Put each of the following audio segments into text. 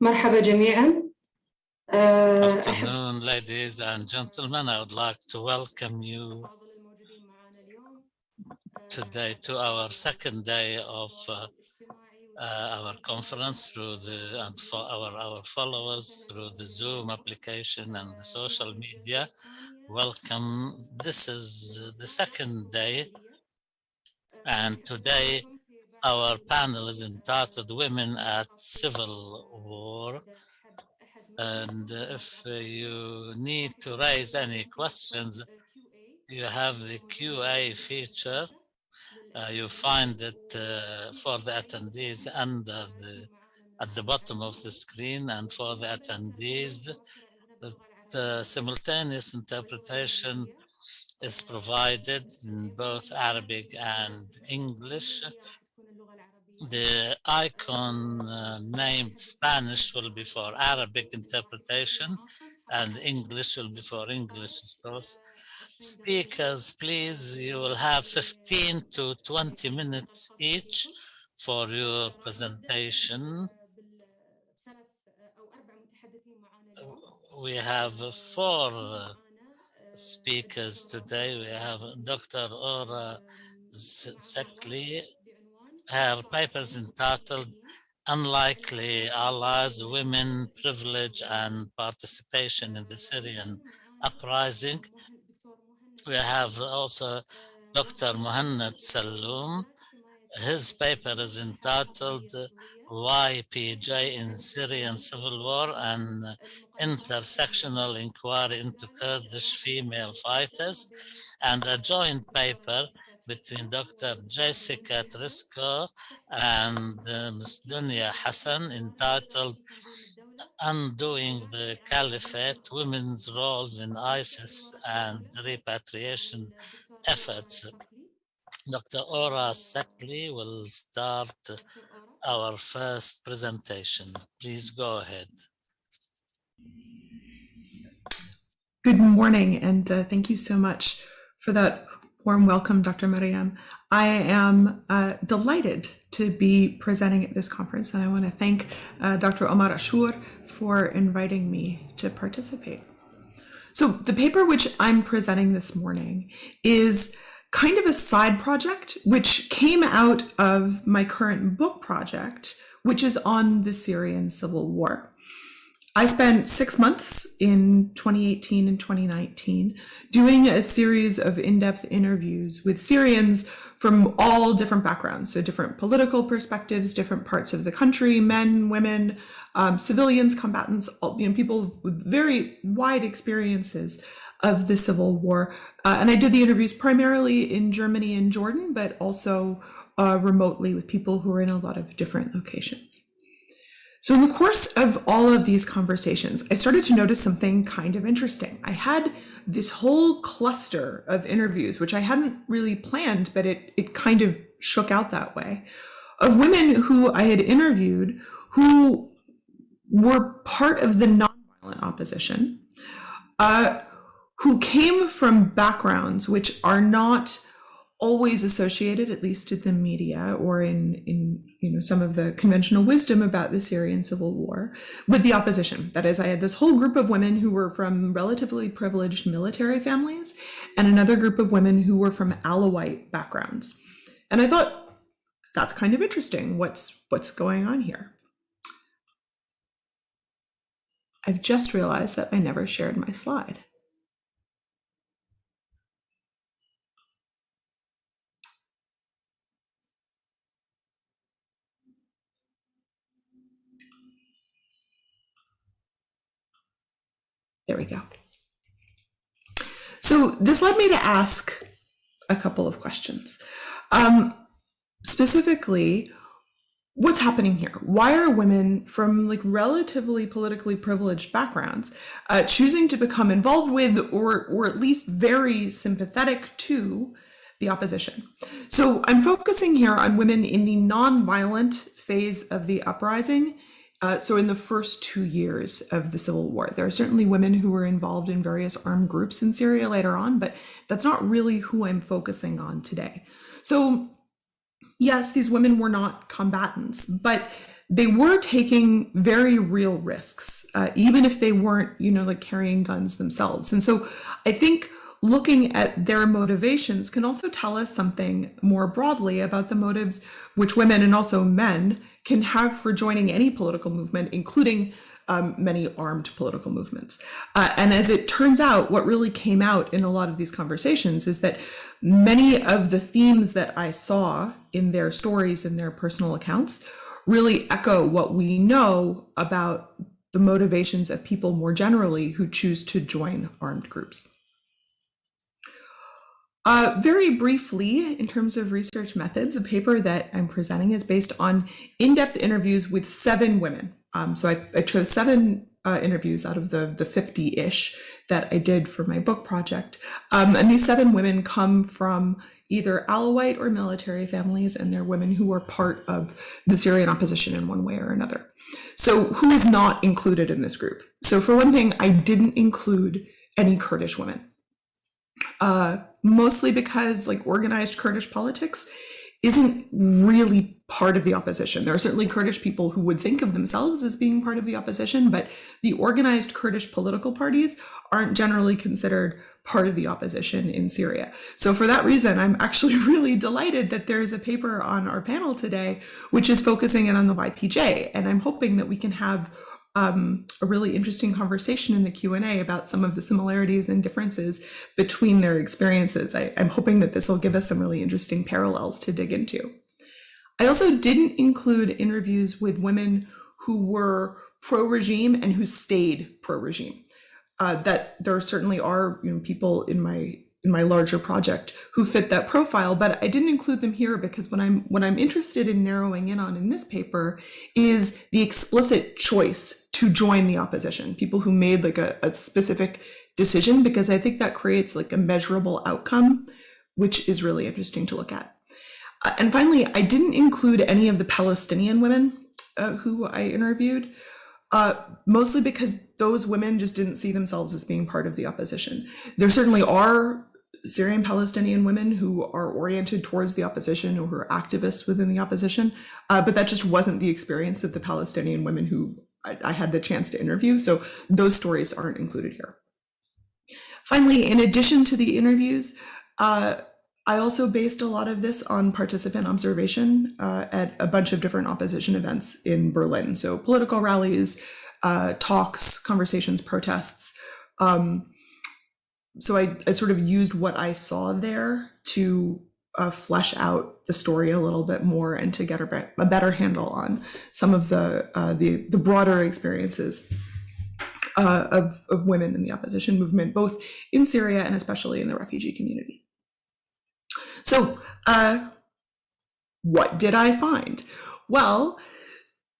مرحبا جميعا. Afternoon, ladies and gentlemen. I would like to welcome you today to our second day of our conference and for our followers through the Zoom application and the social media. Welcome. This is the second day, and today our panel is entitled Women at Civil War. And if you need to raise any questions, you have the QA feature. You find it for the attendees at the bottom of the screen, and for the attendees, the simultaneous interpretation is provided in both Arabic and English. The icon named Spanish will be for Arabic interpretation, and English will be for English, of course. Speakers, please, you will have 15 to 20 minutes each for your presentation. We have 4 speakers today. We have Dr. Ora Szekely. Her paper is entitled Unlikely Allies, Women, Privilege and Participation in the Syrian Uprising. We have also Dr. Muhanad Seloom. His paper is entitled YPJ in Syrian Civil War, an Intersectional Inquiry into Kurdish Female Fighters, and a joint paper between Dr. Jessica Trisko and Ms. Duenya Hassan entitled Undoing the Caliphate, Women's Roles in ISIS and Repatriation Efforts. Dr. Ora Szekely will start our first presentation. Please go ahead. Good morning, and thank you so much for that warm welcome, Dr. Mariam. I am delighted to be presenting at this conference, and I want to thank Dr. Omar Ashur for inviting me to participate. So the paper which I'm presenting this morning is kind of a side project which came out of my current book project, which is on the Syrian civil war. I spent 6 months in 2018 and 2019 doing a series of in-depth interviews with Syrians from all different backgrounds, so different political perspectives, different parts of the country, men, women, civilians, combatants, people with very wide experiences of the civil war. And I did the interviews primarily in Germany and Jordan, but also remotely with people who are in a lot of different locations. So in the course of all of these conversations, I started to notice something kind of interesting. I had this whole cluster of interviews, which I hadn't really planned, but it kind of shook out that way, of women who I had interviewed who were part of the nonviolent opposition, who came from backgrounds which are not always associated, at least in the media or in some of the conventional wisdom about the Syrian civil war, with the opposition. That is, I had this whole group of women who were from relatively privileged military families and another group of women who were from Alawite backgrounds. And I thought, that's kind of interesting. What's going on here? I've just realized that I never shared my slide. There we go. So this led me to ask a couple of questions. Specifically, what's happening here? Why are women from relatively politically privileged backgrounds choosing to become involved with or at least very sympathetic to the opposition? So I'm focusing here on women in the non-violent phase of the uprising. So in the first 2 years of the civil war. There are certainly women who were involved in various armed groups in Syria later on, but that's not really who I'm focusing on today. So yes, these women were not combatants, but they were taking very real risks, even if they weren't, like carrying guns themselves. And so I think looking at their motivations can also tell us something more broadly about the motives which women and also men can have for joining any political movement, including many armed political movements. And as it turns out, what really came out in a lot of these conversations is that many of the themes that I saw in their stories and their personal accounts really echo what we know about the motivations of people more generally who choose to join armed groups. Very briefly, in terms of research methods, the paper that I'm presenting is based on in-depth interviews with 7 women. So I chose 7 interviews out of the 50-ish that I did for my book project. And these 7 women come from either Alawite or military families, and they're women who were part of the Syrian opposition in one way or another. So who is not included in this group? So for one thing, I didn't include any Kurdish women. Mostly because organized Kurdish politics isn't really part of the opposition. There are certainly Kurdish people who would think of themselves as being part of the opposition, but the organized Kurdish political parties aren't generally considered part of the opposition in Syria. So for that reason, I'm actually really delighted that there's a paper on our panel today, which is focusing in on the YPJ. And I'm hoping that we can have a really interesting conversation in the Q&A about some of the similarities and differences between their experiences. I'm hoping that this will give us some really interesting parallels to dig into. I also didn't include interviews with women who were pro-regime and who stayed pro-regime. That there certainly are people in my larger project who fit that profile, but I didn't include them here because what I'm interested in narrowing in on in this paper is the explicit choice to join the opposition, people who made a specific decision, because I think that creates a measurable outcome, which is really interesting to look at. And finally, I didn't include any of the Palestinian women who I interviewed, mostly because those women just didn't see themselves as being part of the opposition. There certainly are Syrian Palestinian women who are oriented towards the opposition or who are activists within the opposition, but that just wasn't the experience of the Palestinian women who I had the chance to interview, so those stories aren't included here. Finally, in addition to the interviews, I also based a lot of this on participant observation at a bunch of different opposition events in Berlin, so political rallies, talks, conversations, protests. So I sort of used what I saw there to flesh out the story a little bit more and to get a better handle on some of the broader experiences of women in the opposition movement, both in Syria and especially in the refugee community. So what did I find? Well,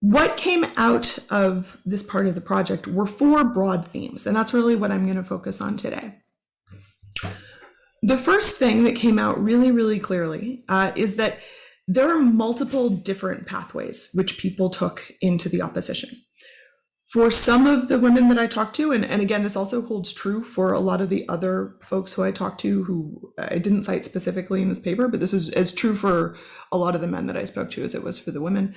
what came out of this part of the project were 4 broad themes, and that's really what I'm going to focus on today. The first thing that came out really, really clearly is that there are multiple different pathways which people took into the opposition. For some of the women that I talked to, and again, this also holds true for a lot of the other folks who I talked to who I didn't cite specifically in this paper, but this is as true for a lot of the men that I spoke to as it was for the women.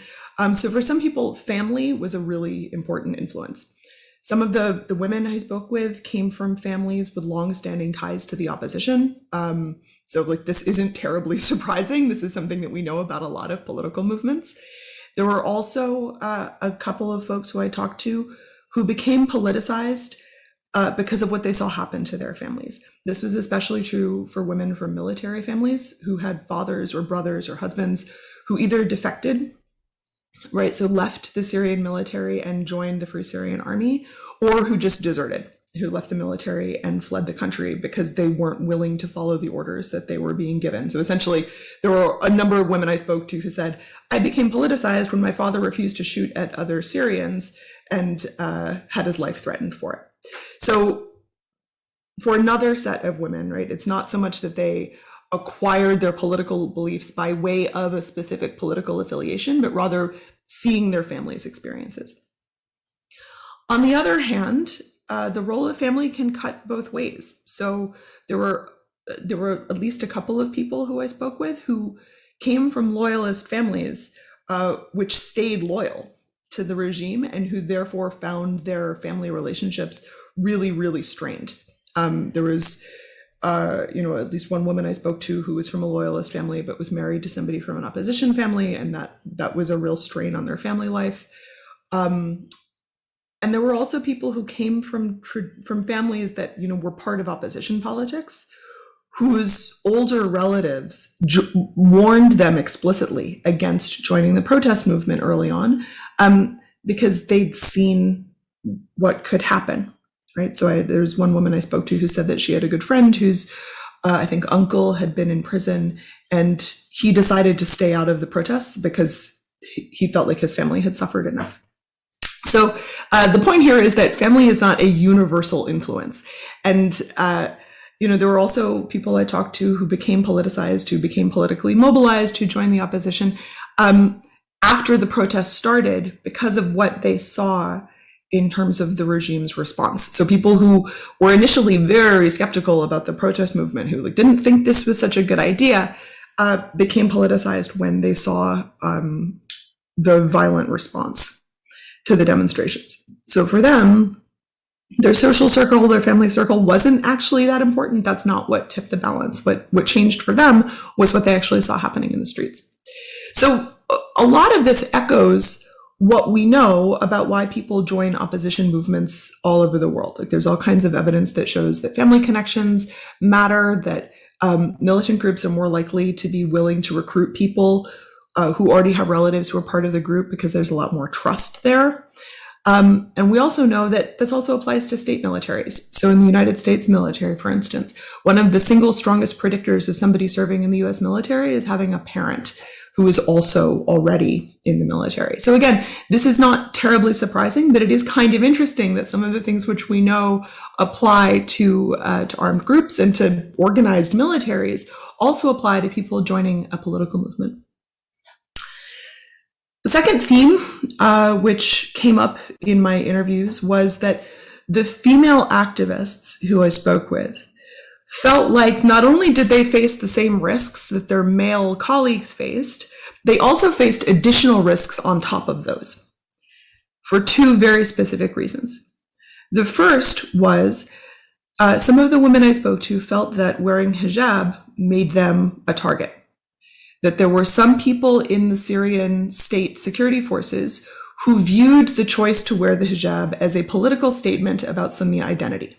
So for some people, family was a really important influence. Some of the women I spoke with came from families with long-standing ties to the opposition. So this isn't terribly surprising. This is something that we know about a lot of political movements. There were also a couple of folks who I talked to who became politicized because of what they saw happen to their families. This was especially true for women from military families who had fathers or brothers or husbands who either defected, right, so left the Syrian military and joined the Free Syrian Army, or who just deserted, who left the military and fled the country because they weren't willing to follow the orders that they were being given. So essentially, there were a number of women I spoke to who said, I became politicized when my father refused to shoot at other Syrians and had his life threatened for it. So for another set of women, right, it's not so much that they acquired their political beliefs by way of a specific political affiliation, but rather seeing their family's experiences. On the other hand, the role of family can cut both ways. So there were at least a couple of people who I spoke with who came from loyalist families, which stayed loyal to the regime and who therefore found their family relationships really, really strained. There was, at least one woman I spoke to who was from a loyalist family, but was married to somebody from an opposition family, and that was a real strain on their family life. And there were also people who came from families that, were part of opposition politics, whose older relatives warned them explicitly against joining the protest movement early on, because they'd seen what could happen, right? So there's one woman I spoke to who said that she had a good friend whose, I think, uncle had been in prison, and he decided to stay out of the protests because he felt like his family had suffered enough. So the point here is that family is not a universal influence. And there were also people I talked to who became politicized, who became politically mobilized, who joined the opposition after the protests started because of what they saw in terms of the regime's response. So people who were initially very skeptical about the protest movement, who didn't think this was such a good idea, became politicized when they saw the violent response to the demonstrations. So for them, their social circle, their family circle wasn't actually that important. That's not what tipped the balance. What changed for them was what they actually saw happening in the streets. So a lot of this echoes what we know about why people join opposition movements all over the world. There's all kinds of evidence that shows that family connections matter, that militant groups are more likely to be willing to recruit people who already have relatives who are part of the group because there's a lot more trust there. And we also know that this also applies to state militaries. So in the United States military, for instance, one of the single strongest predictors of somebody serving in the US military is having a parent who is also already in the military. So again, this is not terribly surprising, but it is kind of interesting that some of the things which we know apply to armed groups and to organized militaries also apply to people joining a political movement. The second theme, which came up in my interviews, was that the female activists who I spoke with felt like not only did they face the same risks that their male colleagues faced, they also faced additional risks on top of those for two very specific reasons. The first was some of the women I spoke to felt that wearing hijab made them a target. That there were some people in the Syrian state security forces who viewed the choice to wear the hijab as a political statement about Sunni identity.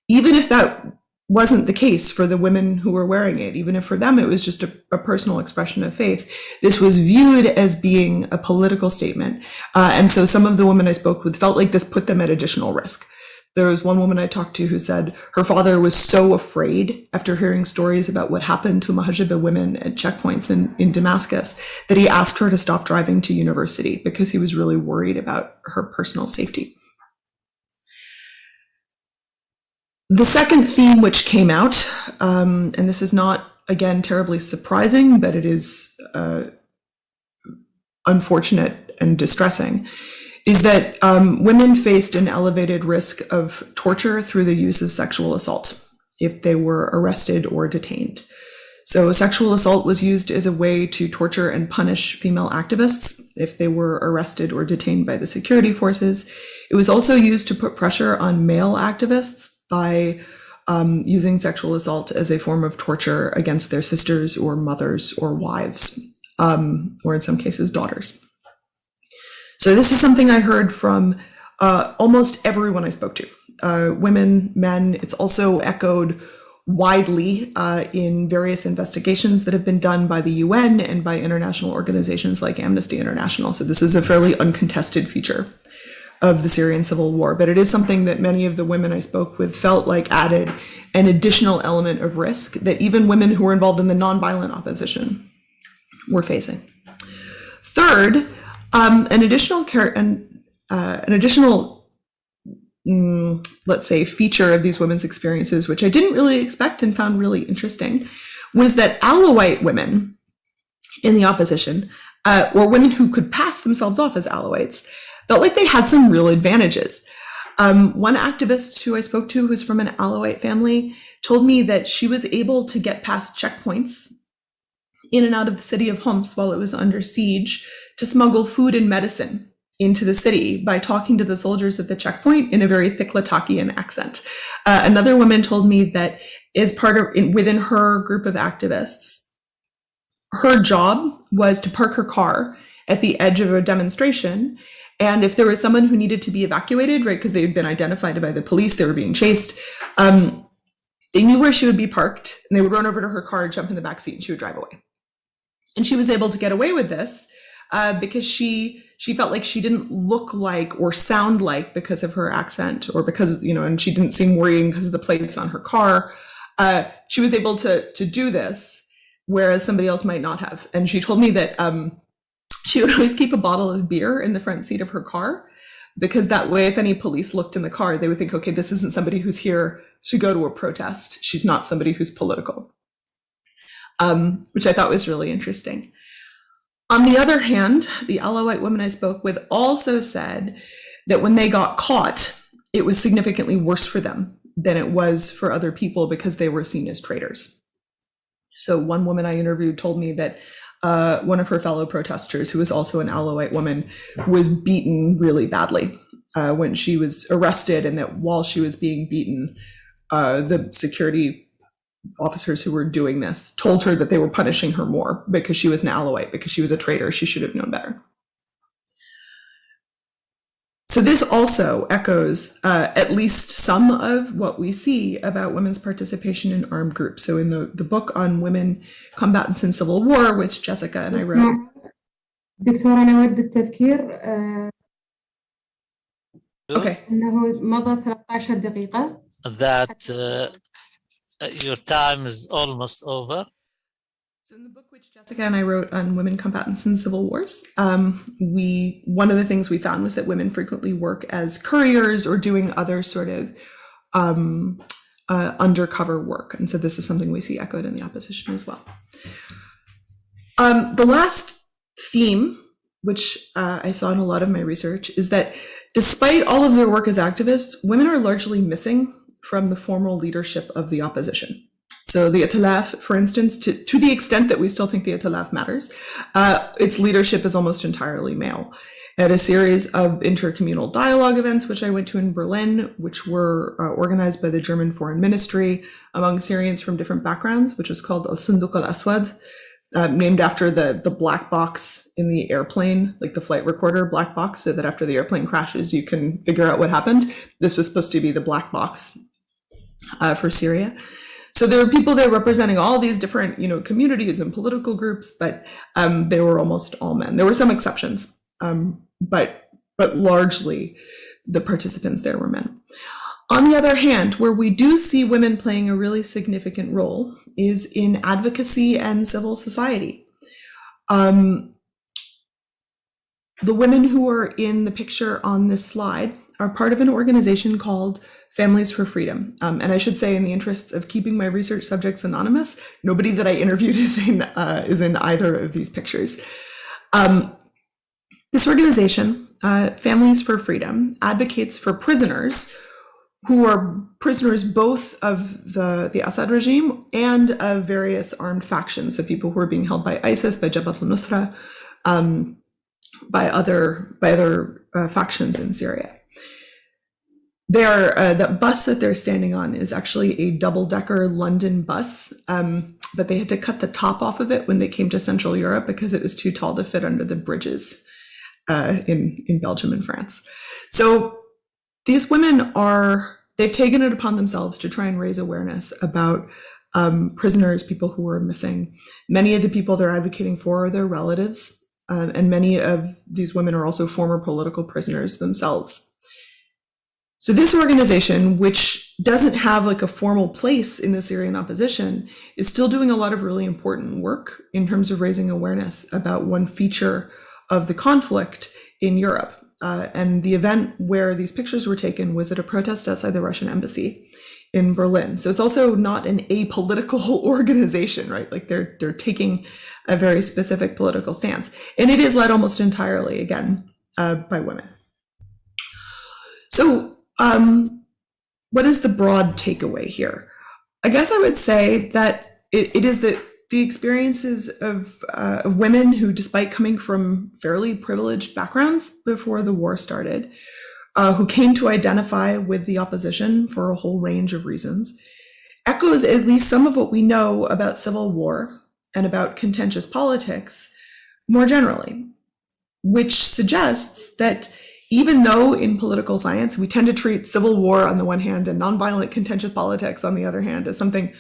Even if that wasn't the case for the women who were wearing it, even if for them it was just a personal expression of faith, this was viewed as being a political statement. And so some of the women I spoke with felt like this put them at additional risk. There was one woman I talked to who said her father was so afraid after hearing stories about what happened to Muhajiba women at checkpoints in Damascus that he asked her to stop driving to university because he was really worried about her personal safety. The second theme which came out, and this is not, again, terribly surprising, but it is unfortunate and distressing, is that women faced an elevated risk of torture through the use of sexual assault if they were arrested or detained. So sexual assault was used as a way to torture and punish female activists if they were arrested or detained by the security forces. It was also used to put pressure on male activists by using sexual assault as a form of torture against their sisters or mothers or wives, or in some cases, daughters. So this is something I heard from almost everyone I spoke to, women, men. It's also echoed widely in various investigations that have been done by the UN and by international organizations like Amnesty International. So this is a fairly uncontested feature of the Syrian civil war, but it is something that many of the women I spoke with felt like added an additional element of risk that even women who were involved in the nonviolent opposition were facing. Third, an additional let's say, feature of these women's experiences, which I didn't really expect and found really interesting, was that Alawite women in the opposition, or women who could pass themselves off as Alawites, felt like they had some real advantages. One activist who I spoke to, who's from an Alawite family, told me that she was able to get past checkpoints in and out of the city of Homs while it was under siege to smuggle food and medicine into the city by talking to the soldiers at the checkpoint in a very thick Latakian accent. Another woman told me that as within her group of activists, her job was to park her car at the edge of a demonstration. And if there was someone who needed to be evacuated, right, because they had been identified by the police, they were being chased, they knew where she would be parked, and they would run over to her car, jump in the back seat, and she would drive away. And she was able to get away with this because she felt like she didn't look like or sound like, because of her accent, or because, and she didn't seem worrying because of the plates on her car. She was able to do this, whereas somebody else might not have. And she told me that she would always keep a bottle of beer in the front seat of her car, because that way, if any police looked in the car, they would think, okay, this isn't somebody who's here to go to a protest. She's not somebody who's political, which I thought was really interesting. On the other hand, the Alawite woman I spoke with also said that when they got caught, it was significantly worse for them than it was for other people, because they were seen as traitors. So one woman I interviewed told me that one of her fellow protesters, who was also an Alawite woman, was beaten really badly when she was arrested, and that while she was being beaten, the security officers who were doing this told her that they were punishing her more because she was an Alawite, because she was a traitor. She should have known better. So this also echoes at least some of what we see about women's participation in armed groups. So in the book on women combatants in civil war, which Jessica and I wrote. دكتورة أنا أود التذكير Okay. أنه مضى 13 دقيقة. That your time is almost over. So in the book which Jessica and I wrote on women combatants in civil wars, one of the things we found was that women frequently work as couriers or doing other sort of undercover work. And so this is something we see echoed in the opposition as well. The last theme, which I saw in a lot of my research, is that despite all of their work as activists, women are largely missing from the formal leadership of the opposition. So the Itilaf, for instance, to the extent that we still think the Itilaf matters, its leadership is almost entirely male. At a series of intercommunal dialogue events, which I went to in Berlin, which were organized by the German Foreign Ministry among Syrians from different backgrounds, which was called Al-Sunduk al-Aswad, named after the black box in the airplane, like the flight recorder black box, so that after the airplane crashes, you can figure out what happened. This was supposed to be the black box for Syria. So there were people there representing all these different, communities and political groups, but they were almost all men. There were some exceptions, but largely the participants there were men. On the other hand, where we do see women playing a really significant role is in advocacy and civil society. The women who are in the picture on this slide are part of an organization called Families for Freedom. And I should say, in the interests of keeping my research subjects anonymous, nobody that I interviewed is in either of these pictures. This organization, Families for Freedom, advocates for prisoners who are prisoners both of the Assad regime and of various armed factions, so people who are being held by ISIS, by Jabhat al-Nusra, by other factions in Syria. That bus that they're standing on is actually a double-decker London bus, but they had to cut the top off of it when they came to Central Europe because it was too tall to fit under the bridges in Belgium and France. So these women they've taken it upon themselves to try and raise awareness about prisoners, people who are missing. Many of the people they're advocating for are their relatives, and many of these women are also former political prisoners themselves. So this organization, which doesn't have like a formal place in the Syrian opposition, is still doing a lot of really important work in terms of raising awareness about one feature of the conflict in Europe. And the event where these pictures were taken was at a protest outside the Russian embassy in Berlin. So it's also not an apolitical organization, right? Like they're taking a very specific political stance. And it is led almost entirely, again, by women. So what is the broad takeaway here? I guess I would say that it is that the experiences of women who, despite coming from fairly privileged backgrounds before the war started, who came to identify with the opposition for a whole range of reasons, echoes at least some of what we know about civil war and about contentious politics more generally, which suggests that even though in political science we tend to treat civil war on the one hand and nonviolent contentious politics on the other hand as something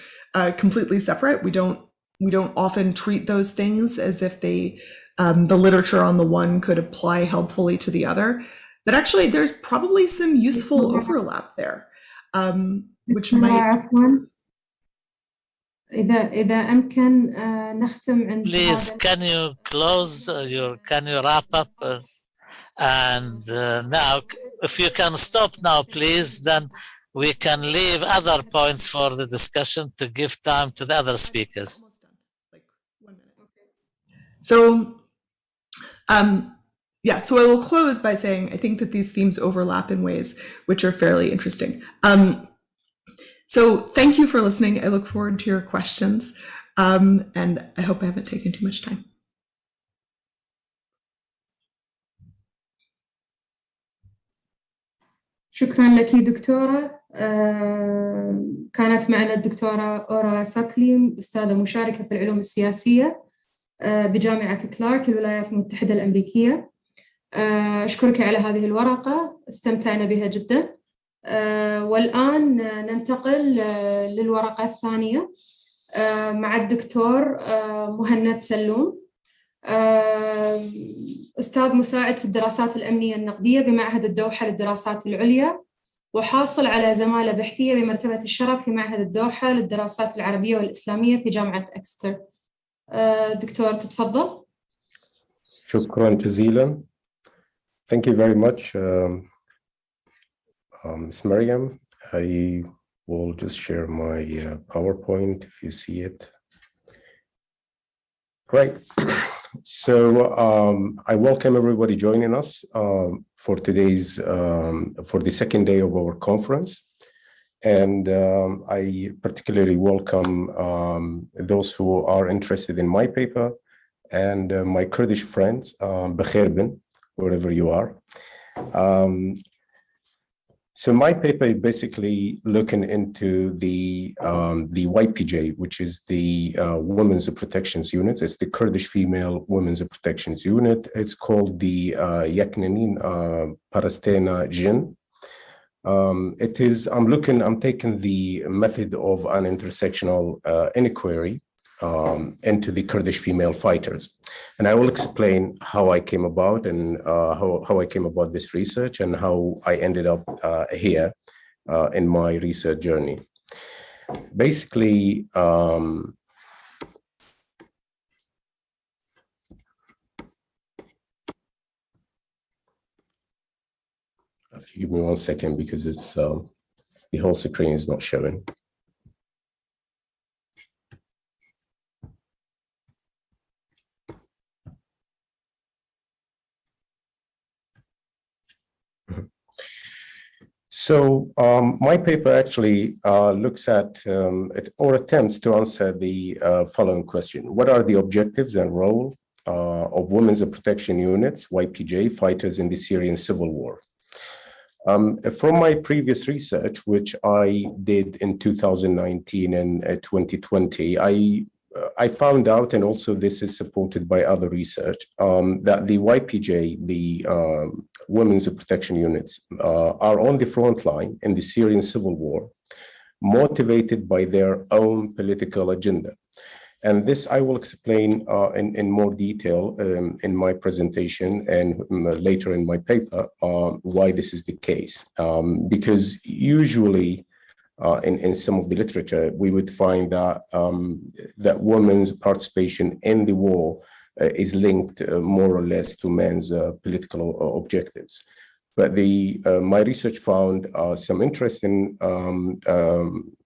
completely separate, we don't often treat those things as if they the literature on the one could apply helpfully to the other, that actually there's probably some useful overlap there, which might. إذا أمكن نختم عند. Please, can you wrap up? And now, if you can stop now, please, then we can leave other points for the discussion to give time to the other speakers. So, yeah, so I will close by saying I think that these themes overlap in ways which are fairly interesting. So thank you for listening. I look forward to your questions, and I hope I haven't taken too much time. شكرا لك دكتورة. كانت معنا الدكتورة أورا سكلي، أستاذة مشاركة في العلوم السياسية بجامعة كلارك الولايات المتحدة الأمريكية. أشكرك على هذه الورقة، استمتعنا بها جدا. والآن ننتقل للورقة الثانية مع الدكتور مهند سلوم، أستاذ مساعد في الدراسات الأمنية النقدية بمعهد الدوحة للدراسات العليا، وحاصل على زمالة بحثية بمرتبة الشرف في معهد الدوحة للدراسات العربية والإسلامية في جامعة أكستر. دكتور تتفضل. شكرا جزيلا. Thank you very much, Ms. Mariam. I will just share my PowerPoint if you see it. Great. So I welcome everybody joining us for today's, for the second day of our conference. And I particularly welcome those who are interested in my paper and my Kurdish friends, Bakhair bin, wherever you are. So my paper is basically looking into the YPJ, which is the Women's Protections Unit. It's the Kurdish Female Women's Protections Unit. It's called the Yaknanin Parastena Jin. I'm taking the method of an intersectional inquiry into the Kurdish female fighters. And I will explain how I came about and how I came about this research and how I ended up here in my research journey. Basically, if you give me 1 second because it's the whole screen is not showing. So my paper actually looks at or attempts to answer the following question. What are the objectives and role of Women's Protection Units, YPJ, fighters in the Syrian civil war? From my previous research, which I did in 2019 and 2020, I found out, and also this is supported by other research, that the YPJ, the Women's Protection Units, are on the front line in the Syrian civil war, motivated by their own political agenda. And this I will explain in more detail in my presentation and later in my paper why this is the case. Because usually in some of the literature, we would find that that women's participation in the war is linked more or less to men's political objectives. But my research found some interesting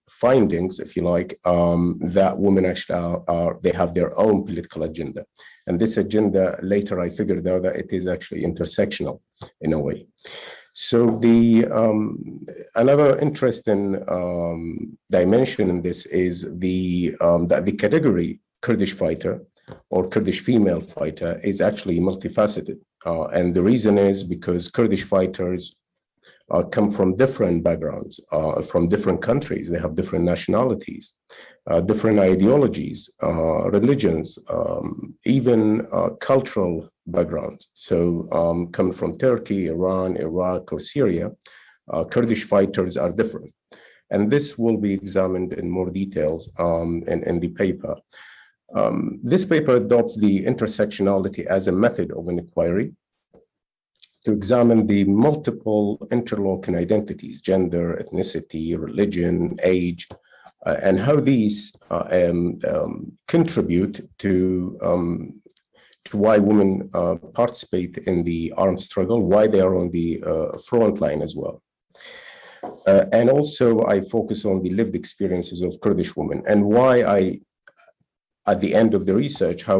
findings, if you like, that women actually they have their own political agenda. And this agenda, later I figured out that it is actually intersectional in a way. So another interesting dimension in this is that the category Kurdish fighter or Kurdish female fighter is actually multifaceted. And the reason is because Kurdish fighters come from different backgrounds, from different countries. They have different nationalities, different ideologies, religions, even cultural backgrounds. So coming from Turkey, Iran, Iraq, or Syria, Kurdish fighters are different. And this will be examined in more details in the paper. This paper adopts the intersectionality as a method of an inquiry to examine the multiple interlocking identities, gender, ethnicity, religion, age, and how these contribute to why women participate in the armed struggle, why they are on the front line as well. And also I focus on the lived experiences of Kurdish women and why at the end of the research, how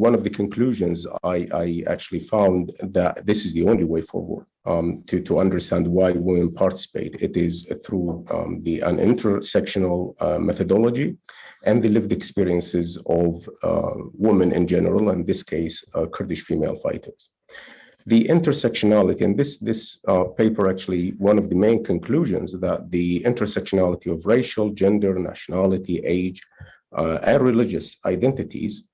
one of the conclusions I actually found that this is the only way forward to understand why women participate. It is through an intersectional methodology and the lived experiences of women in general, in this case, Kurdish female fighters. The intersectionality, and this paper actually, one of the main conclusions that the intersectionality of racial, gender, nationality, age, and religious identities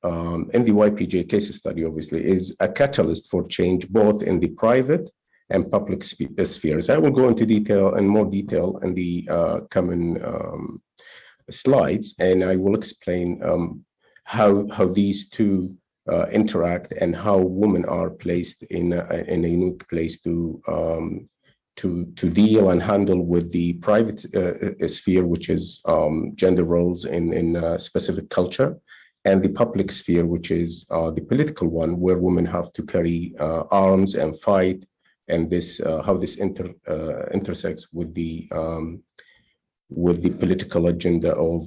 in the YPJ case study, obviously, is a catalyst for change both in the private and public spheres. I will go into more detail in the coming slides, and I will explain how these two interact and how women are placed in a unique place to deal and handle with the private sphere, which is gender roles in a specific culture, and the public sphere, which is the political one, where women have to carry arms and fight, and this how this intersects with the political agenda of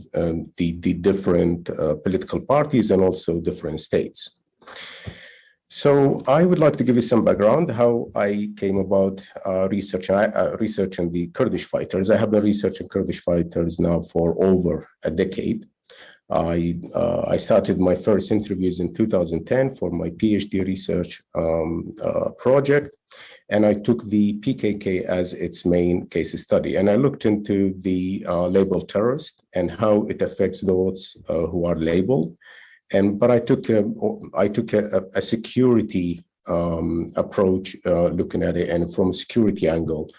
the different political parties and also different states. So I would like to give you some background how I came about researching the Kurdish fighters. I have been researching Kurdish fighters now for over a decade. I started my first interviews in 2010 for my PhD research project, and I took the PKK as its main case study. And I looked into the label terrorist and how it affects those who are labeled. But I took a security approach looking at it, and from a security angle,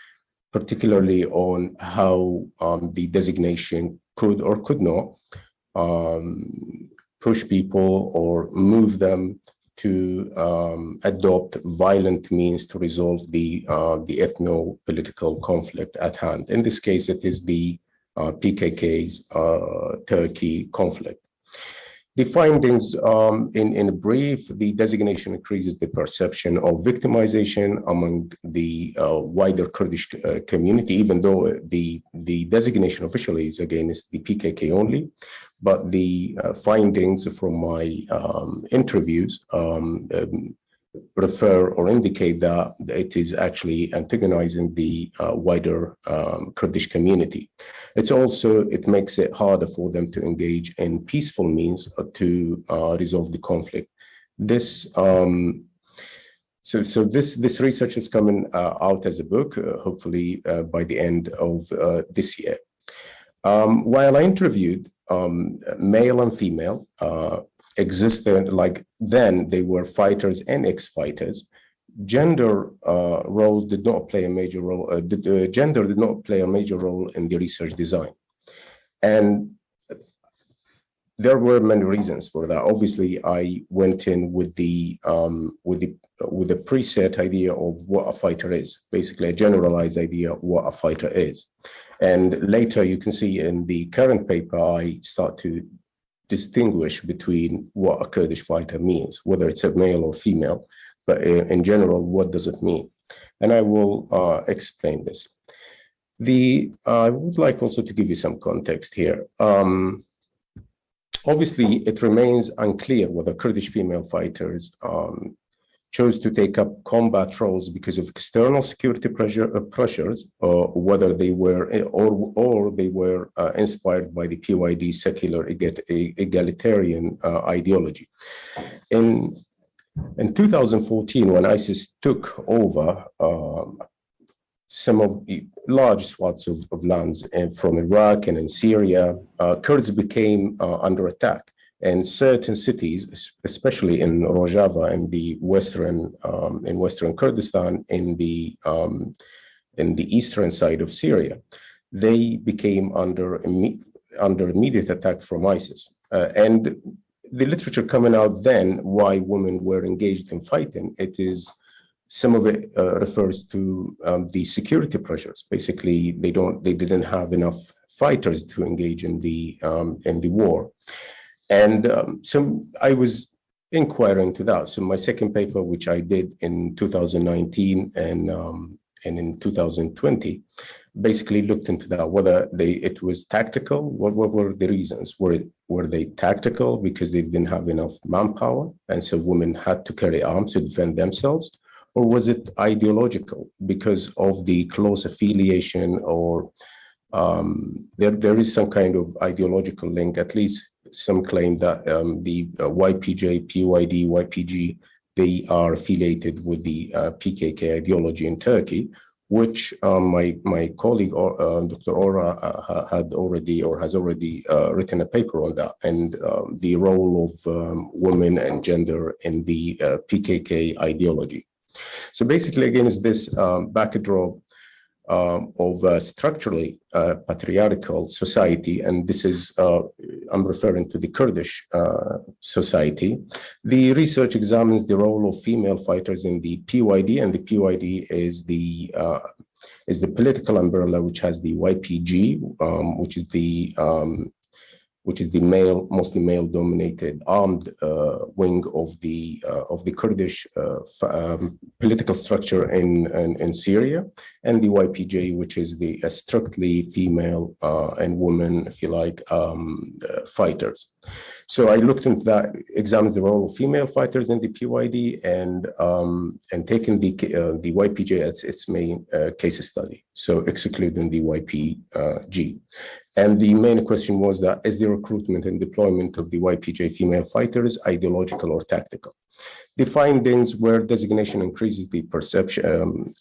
particularly on how the designation could or could not push people or move them to adopt violent means to resolve the ethno-political conflict at hand. In this case, it is the PKK's Turkey conflict. The findings, in brief, the designation increases the perception of victimization among the wider Kurdish community, even though the designation officially is against the PKK only. But the findings from my interviews refer or indicate that it is actually antagonizing the wider Kurdish community. It makes it harder for them to engage in peaceful means to resolve the conflict. This research is coming out as a book, hopefully by the end of this year. While I interviewed male and female, existed, like then they were fighters and ex-fighters. Gender roles did not play a major role. Gender did not play a major role in the research design, and there were many reasons for that. Obviously, I went in with the preset idea of what a fighter is, basically a generalized idea of what a fighter is. And later, you can see in the current paper, I start to distinguish between what a Kurdish fighter means, whether it's a male or female, but in general, what does it mean? And I will explain this. I would like also to give you some context here. Obviously, it remains unclear whether Kurdish female fighters chose to take up combat roles because of external security pressures, or whether they were inspired by the PYD secular egalitarian ideology. In 2014, when ISIS took over some of the large swaths of lands from Iraq and in Syria, Kurds became under attack. And certain cities, especially in Rojava in the western Kurdistan, in the eastern side of Syria, they became under immediate attack from ISIS. And the literature coming out then, why women were engaged in fighting, some of it refers to the security pressures. Basically, they didn't have enough fighters to engage in the war. And so I was inquiring to that. So my second paper, which I did in 2019 and in 2020, basically looked into that, whether it was tactical. What were the reasons? Were they tactical because they didn't have enough manpower, and so women had to carry arms to defend themselves? Or was it ideological because of the close affiliation, or there is some kind of ideological link? At least some claim that the YPJ, PYD, YPG, they are affiliated with the PKK ideology in Turkey, which my colleague Dr. Ora has already written a paper on that, and the role of women and gender in the PKK ideology. So basically, again, is this backdrop of a structurally patriarchal society, and this is, I'm referring to the Kurdish society. The research examines the role of female fighters in the PYD, and the PYD is the political umbrella which has the YPG, which is the mostly male-dominated armed wing of the Kurdish political structure in Syria, and the YPJ, which is the strictly female and women, if you like, fighters. So I looked into that, examined the role of female fighters in the PYD, and taken the YPJ as its main case study, so excluding the YPG. And the main question was that, is the recruitment and deployment of the YPJ female fighters ideological or tactical? The findings were designation increases the perception.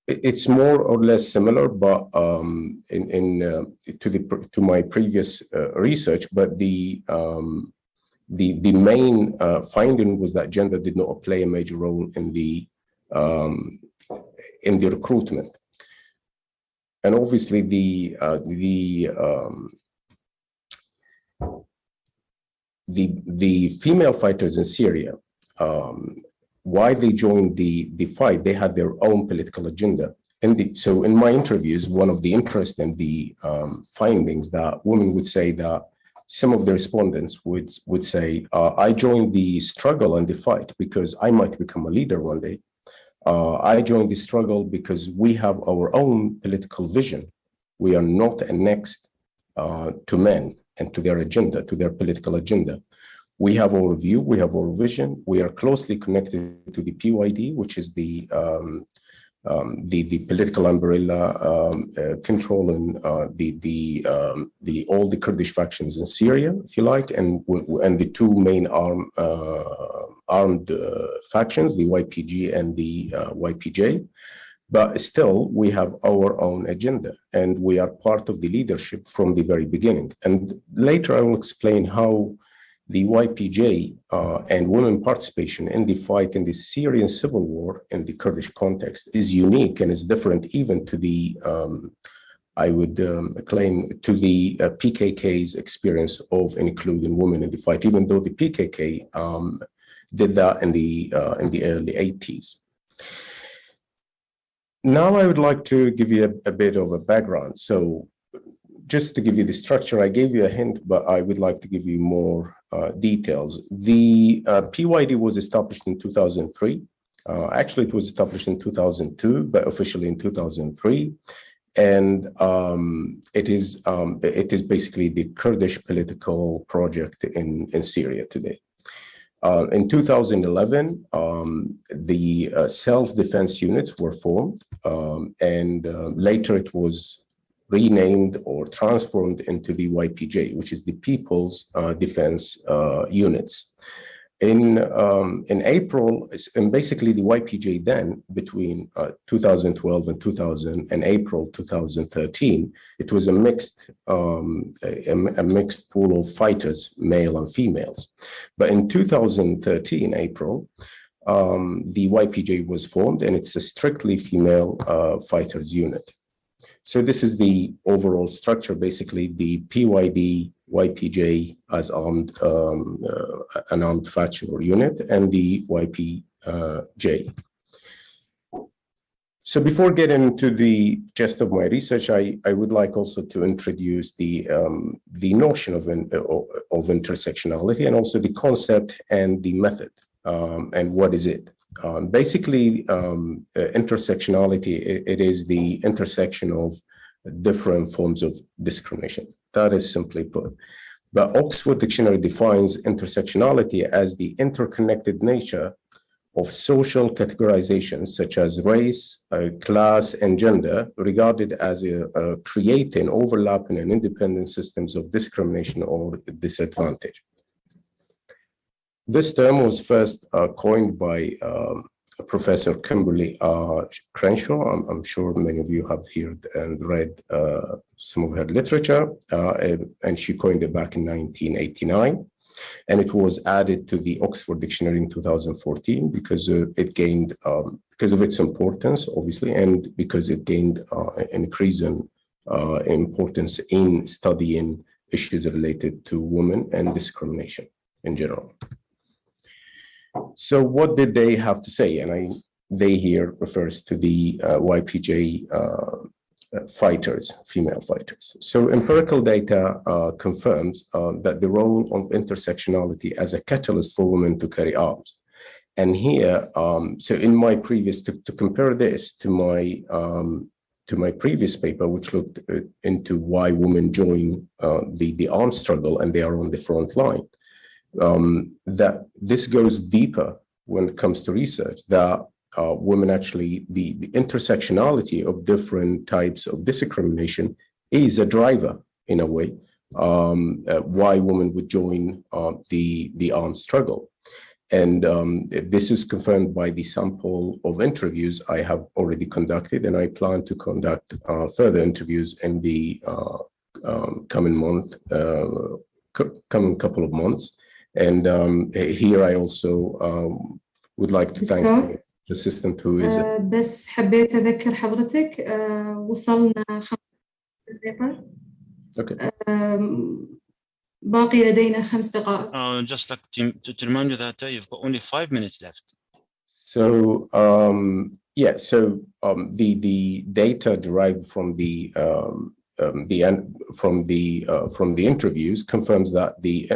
It's more or less similar, but to my previous research. But the main finding was that gender did not play a major role in the recruitment. And obviously, the female fighters in Syria, why they joined the fight, they had their own political agenda. So in my interviews, one of the interesting findings that women would say that some of the respondents would say, I joined the struggle and the fight because I might become a leader one day. I joined the struggle because we have our own political vision. We are not annexed to men and to their agenda, to their political agenda. We have our view, we have our vision. We are closely connected to the PYD, which is the political umbrella controlling all the Kurdish factions in Syria, if you like, and the two main armed factions, the YPG and the YPJ. But still, we have our own agenda, and we are part of the leadership from the very beginning. And later, I will explain how the YPJ and women participation in the fight in the Syrian civil war in the Kurdish context is unique and is different even to the, I would claim, to the PKK's experience of including women in the fight, even though the PKK did that in the early 80s. Now I would like to give you a bit of a background. So just to give you the structure, I gave you a hint, but I would like to give you more details. The PYD was established in 2003. Actually, it was established in 2002, but officially in 2003. And it is basically the Kurdish political project in Syria today. In 2011, the self-defense units were formed, and later it was renamed or transformed into the YPJ, which is the People's Defense Units. In April, and basically the YPJ then, between 2012 and April 2013, it was a mixed pool of fighters, male and females. But in 2013, April, the YPJ was formed, and it's a strictly female fighters unit. So this is the overall structure, basically the PYD, YPJ as an armed faction or unit, and the YPJ. So before getting into the gist of my research, I would like also to introduce the notion of intersectionality, and also the concept and the method, and what is it. Basically, intersectionality, it is the intersection of different forms of discrimination. That is simply put. But Oxford Dictionary defines intersectionality as the interconnected nature of social categorizations such as race, class, and gender, regarded as creating overlapping and independent systems of discrimination or disadvantage. This term was first coined by Professor Kimberly Crenshaw. I'm sure many of you have heard and read some of her literature, and she coined it back in 1989. And it was added to the Oxford Dictionary in 2014 because it gained, because of its importance, obviously, and because it gained an increasing importance in studying issues related to women and discrimination in general. So what did they have to say? And they here refers to the YPJ fighters, female fighters. So empirical data confirms that the role of intersectionality as a catalyst for women to carry arms. And here, so in my previous, to compare this to my previous paper, which looked into why women join the armed struggle and they are on the front line, that this goes deeper when it comes to research, that women actually, the intersectionality of different types of discrimination is a driver, in a way, why women would join the armed struggle. And this is confirmed by the sample of interviews I have already conducted, and I plan to conduct further interviews in the coming couple of months. And here I also would like to thank the assistant who is بس حبيت أذكر حضرتك وصلنا 5 دقائق. Okay. باقي لدينا 5 دقائق. Just like to remind you that you've got only 5 minutes left. So yeah, so the data derived from the interviews confirms that the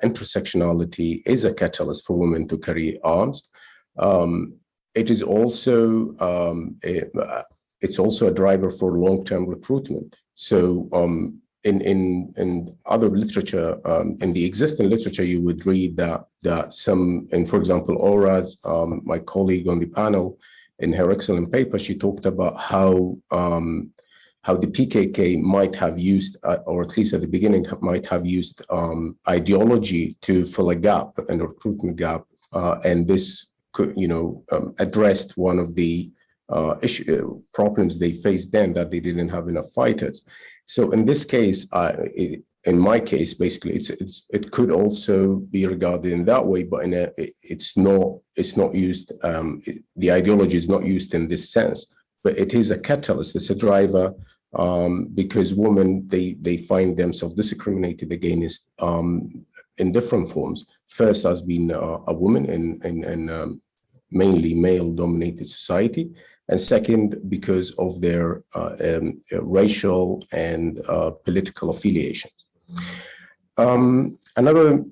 intersectionality is a catalyst for women to carry arms. It is also it's also a driver for long-term recruitment. So in other literature, in the existing literature, you would read that some, and for example, Ora's, my colleague on the panel, in her excellent paper, she talked about how the PKK might have used, or at least at the beginning, might have used ideology to fill a gap, a recruitment gap, and this could, addressed one of the problems they faced then, that they didn't have enough fighters. So in this case, in my case, basically, it could also be regarded in that way, but it's not used. The ideology is not used in this sense, but it is a catalyst. It's a driver, because women they find themselves discriminated against in different forms. First, as being a woman in mainly male-dominated society, and second, because of their racial and political affiliations. Another,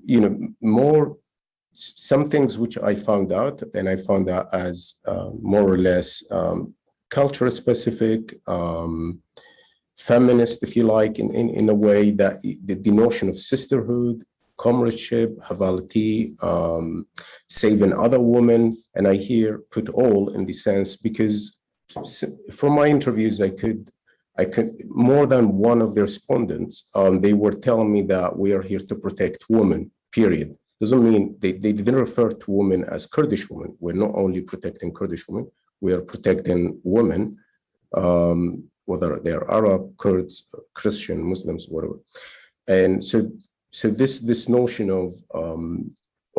some things which I found out, and I found out as more or less culture specific, feminist, if you like, in a way, that the notion of sisterhood comradeship, havality, saving other women, and I here put all in the sense because from my interviews, I could more than one of the respondents, they were telling me that we are here to protect women, period. Doesn't mean they didn't refer to women as Kurdish women. We're not only protecting Kurdish women, we are protecting women, whether they're Arab, Kurds, Christian, Muslims, whatever. And so this notion of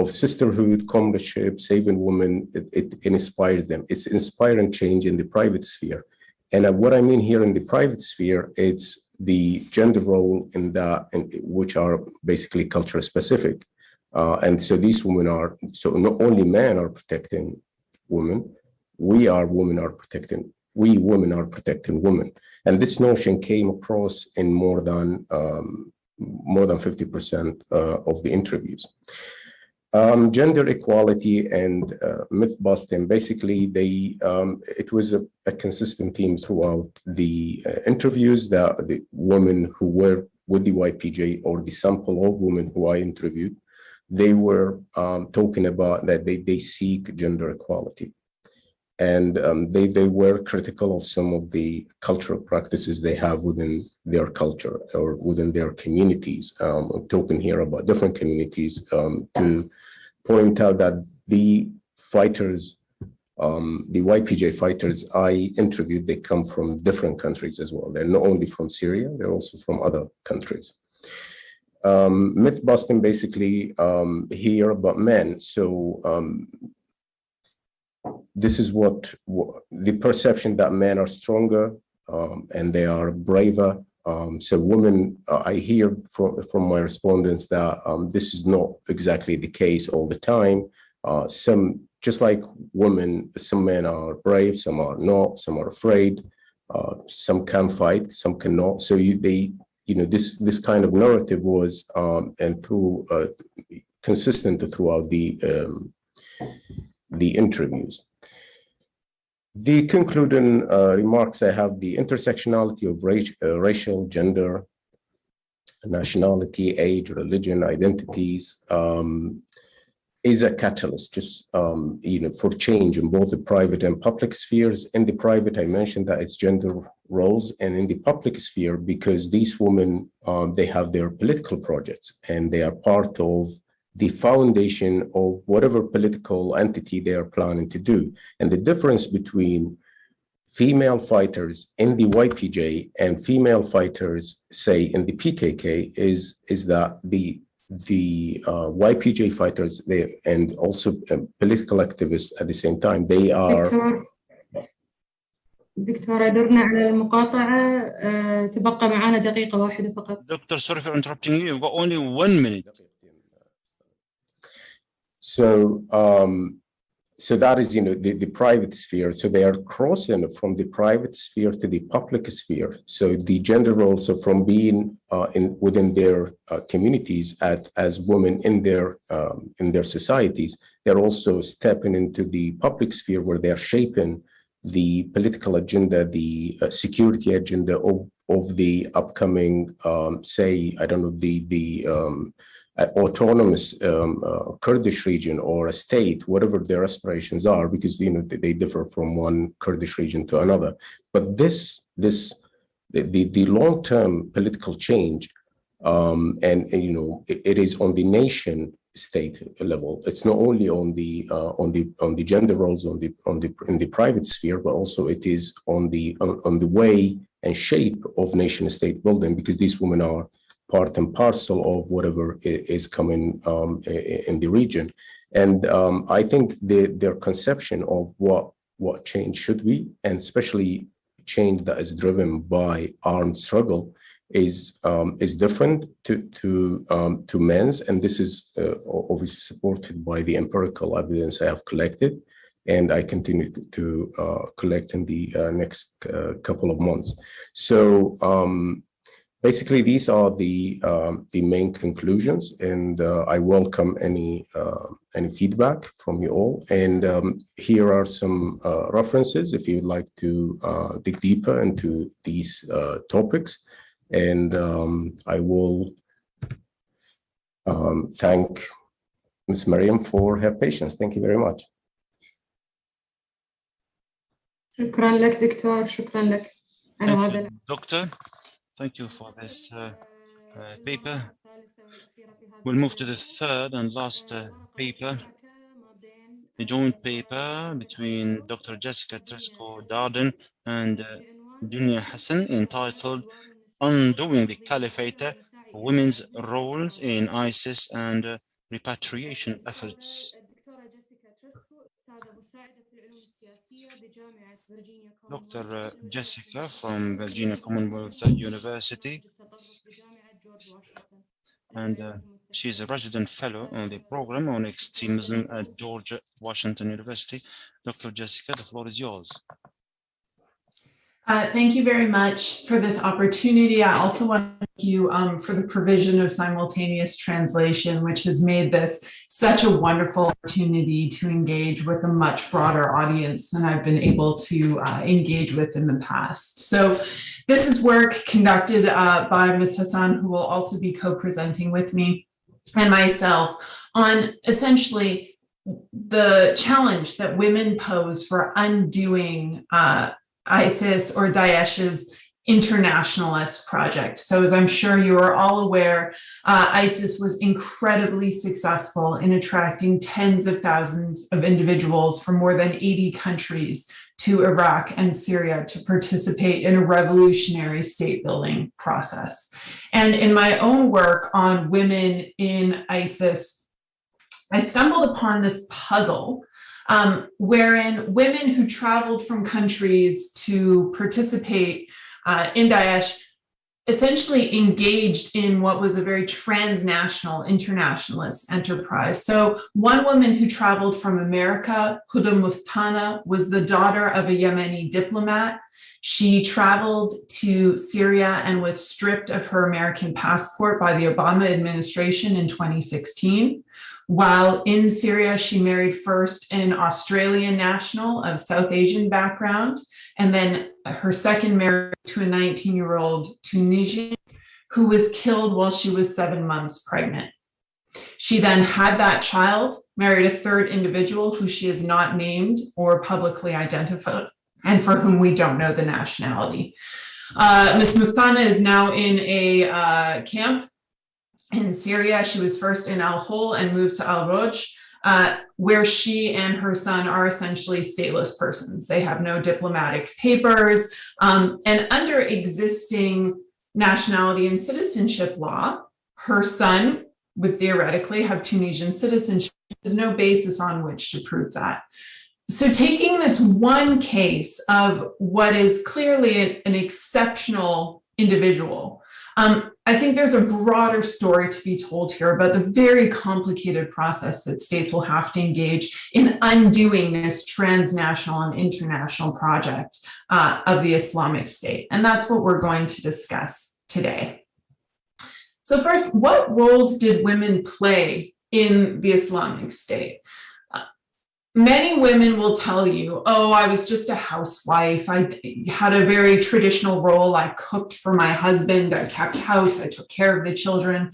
sisterhood, comradeship, saving women, it inspires them. It's inspiring change in the private sphere. And what I mean here in the private sphere, it's the gender role in that, which are basically culture specific. And so these women are, so not only men are protecting women, we women are protecting women. And this notion came across in more than 50% of the interviews. Gender equality and myth busting, basically it was a consistent theme throughout the interviews that the women who were with the YPJ or the sample of women who I interviewed, they were talking about that they seek gender equality. And they were critical of some of the cultural practices they have within their culture or within their communities. I'm talking here about different communities to point out that the fighters, the YPJ fighters I interviewed, they come from different countries as well. They're not only from Syria, they're also from other countries. Myth busting basically here about men. So this is what the perception that men are stronger and they are braver. So women, I hear from my respondents that this is not exactly the case all the time. Some, just like women, some men are brave, some are not, some are afraid, some can fight, some cannot. So this kind of narrative was and through consistent throughout the interviews. The concluding remarks I have: the intersectionality of racial, gender, nationality, age, religion, identities is a catalyst just for change in both the private and public spheres. In the private, I mentioned that it's gender roles, and in the public sphere, because these women, they have their political projects and they are part of the foundation of whatever political entity they are planning to do. And the difference between female fighters in the YPJ and female fighters, say, in the PKK is that the YPJ fighters, and also political activists at the same time, they are... دكتورة درنا على المقاطعة، تبقى معنا دقيقة واحدة فقط. Doctor, sorry for interrupting you. You've got only 1 minute. So that is, the private sphere. So they are crossing from the private sphere to the public sphere. So the gender roles, so from being within their communities as women in their societies, they're also stepping into the public sphere where they're shaping the political agenda, the security agenda of the upcoming, say, I don't know, the autonomous Kurdish region or a state, whatever their aspirations are, because they differ from one Kurdish region to another. But the long-term political change, and it is on the nation state level. It's not only on the gender roles in the private sphere, but also it is on the way and shape of nation state building, because these women are part and parcel of whatever is coming in the region. And I think their conception of what change should be, and especially change that is driven by armed struggle, is different to men's. And this is obviously supported by the empirical evidence I have collected, and I continue to collect in the next couple of months. So basically, these are the main conclusions, and I welcome any feedback from you all. And here are some references if you'd like to dig deeper into these topics. And I will thank Ms. Mariam for her patience. Thank you very much. شكرا لك دكتور، شكرا لك على Thank هذا you, Doctor. Thank you for this paper. We'll move to the third and last paper, a joint paper between Dr. Jessica Trisko Darden and Duenya Hassan, entitled Undoing the Caliphate, Women's Roles in ISIS and Repatriation Efforts. Dr. Jessica from Virginia Commonwealth University, and she is a resident fellow on the program on extremism at George Washington University. Dr. Jessica, the floor is yours. Thank you very much for this opportunity. I also want to thank you for the provision of simultaneous translation, which has made this such a wonderful opportunity to engage with a much broader audience than I've been able to engage with in the past. So this is work conducted by Ms. Hassan, who will also be co-presenting with me and myself on essentially the challenge that women pose for undoing ISIS or Daesh's internationalist project. So as I'm sure you are all aware, ISIS was incredibly successful in attracting tens of thousands of individuals from more than 80 countries to Iraq and Syria to participate in a revolutionary state building process. And in my own work on women in ISIS, I stumbled upon this puzzle wherein women who traveled from countries to participate in Daesh essentially engaged in what was a very transnational internationalist enterprise. So one woman who traveled from America, Huda Mustana, was the daughter of a Yemeni diplomat. She traveled to Syria and was stripped of her American passport by the Obama administration in 2016. While in Syria, she married first an Australian national of South Asian background, and then her second marriage to a 19-year-old Tunisian who was killed while she was 7 months pregnant. She then had that child, married a third individual who she is not named or publicly identified, and for whom we don't know the nationality. Ms. Mustana is now in a camp in Syria. She was first in Al-Hol and moved to Al-Roj, where she and her son are essentially stateless persons. They have no diplomatic papers, and under existing nationality and citizenship law, her son would theoretically have Tunisian citizenship. There's no basis on which to prove that. So taking this one case of what is clearly an exceptional individual, I think there's a broader story to be told here about the very complicated process that states will have to engage in undoing this transnational and international project of the Islamic State. And that's what we're going to discuss today. So first, what roles did women play in the Islamic State? Many women will tell you, oh, I was just a housewife. I had a very traditional role. I cooked for my husband. I kept house. I took care of the children.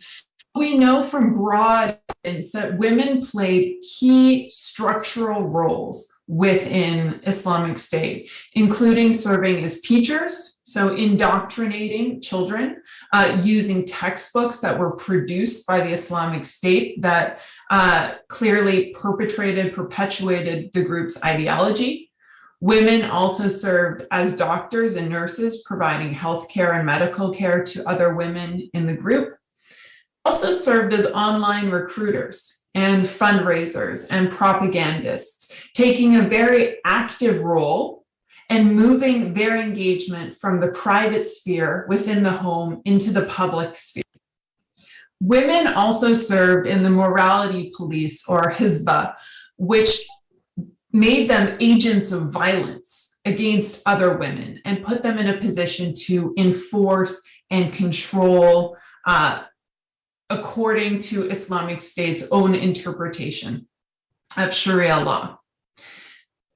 We know from broad evidence that women played key structural roles within Islamic State, including serving as teachers, so indoctrinating children, using textbooks that were produced by the Islamic State that clearly perpetuated the group's ideology. Women also served as doctors and nurses, providing healthcare and medical care to other women in the group. Also served as online recruiters and fundraisers and propagandists, taking a very active role and moving their engagement from the private sphere within the home into the public sphere. Women also served in the morality police, or Hizbah, which made them agents of violence against other women and put them in a position to enforce and control according to Islamic State's own interpretation of Sharia law.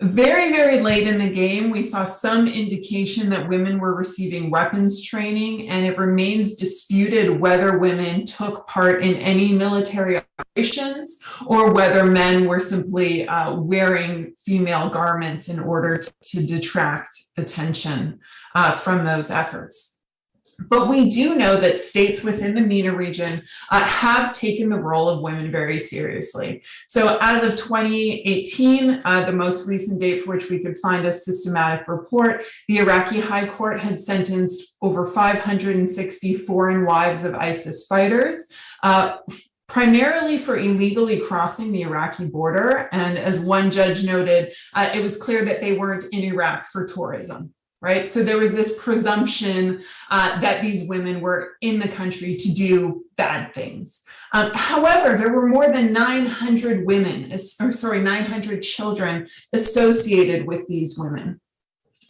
Very, very late in the game, we saw some indication that women were receiving weapons training, and it remains disputed whether women took part in any military operations or whether men were simply wearing female garments in order to detract attention from those efforts. But we do know that states within the MENA region have taken the role of women very seriously. So as of 2018, the most recent date for which we could find a systematic report, the Iraqi High Court had sentenced over 560 foreign wives of ISIS fighters, primarily for illegally crossing the Iraqi border. And as one judge noted, it was clear that they weren't in Iraq for tourism. Right. So there was this presumption that these women were in the country to do bad things. However, there were more than 900 900 children associated with these women.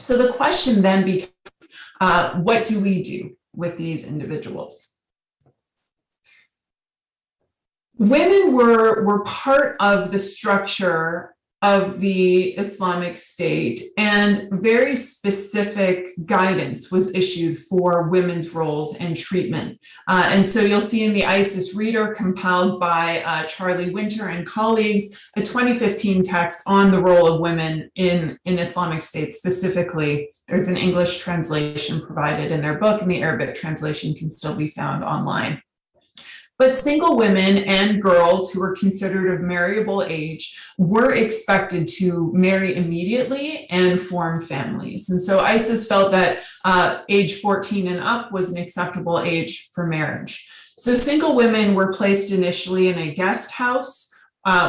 So the question then becomes, what do we do with these individuals? Women were part of the structure of the Islamic State, and very specific guidance was issued for women's roles and treatment. And so you'll see in the ISIS Reader, compiled by Charlie Winter and colleagues, a 2015 text on the role of women in Islamic State specifically. There's an English translation provided in their book, and the Arabic translation can still be found online. But single women and girls who were considered of marriageable age were expected to marry immediately and form families. And so ISIS felt that age 14 and up was an acceptable age for marriage. So single women were placed initially in a guest house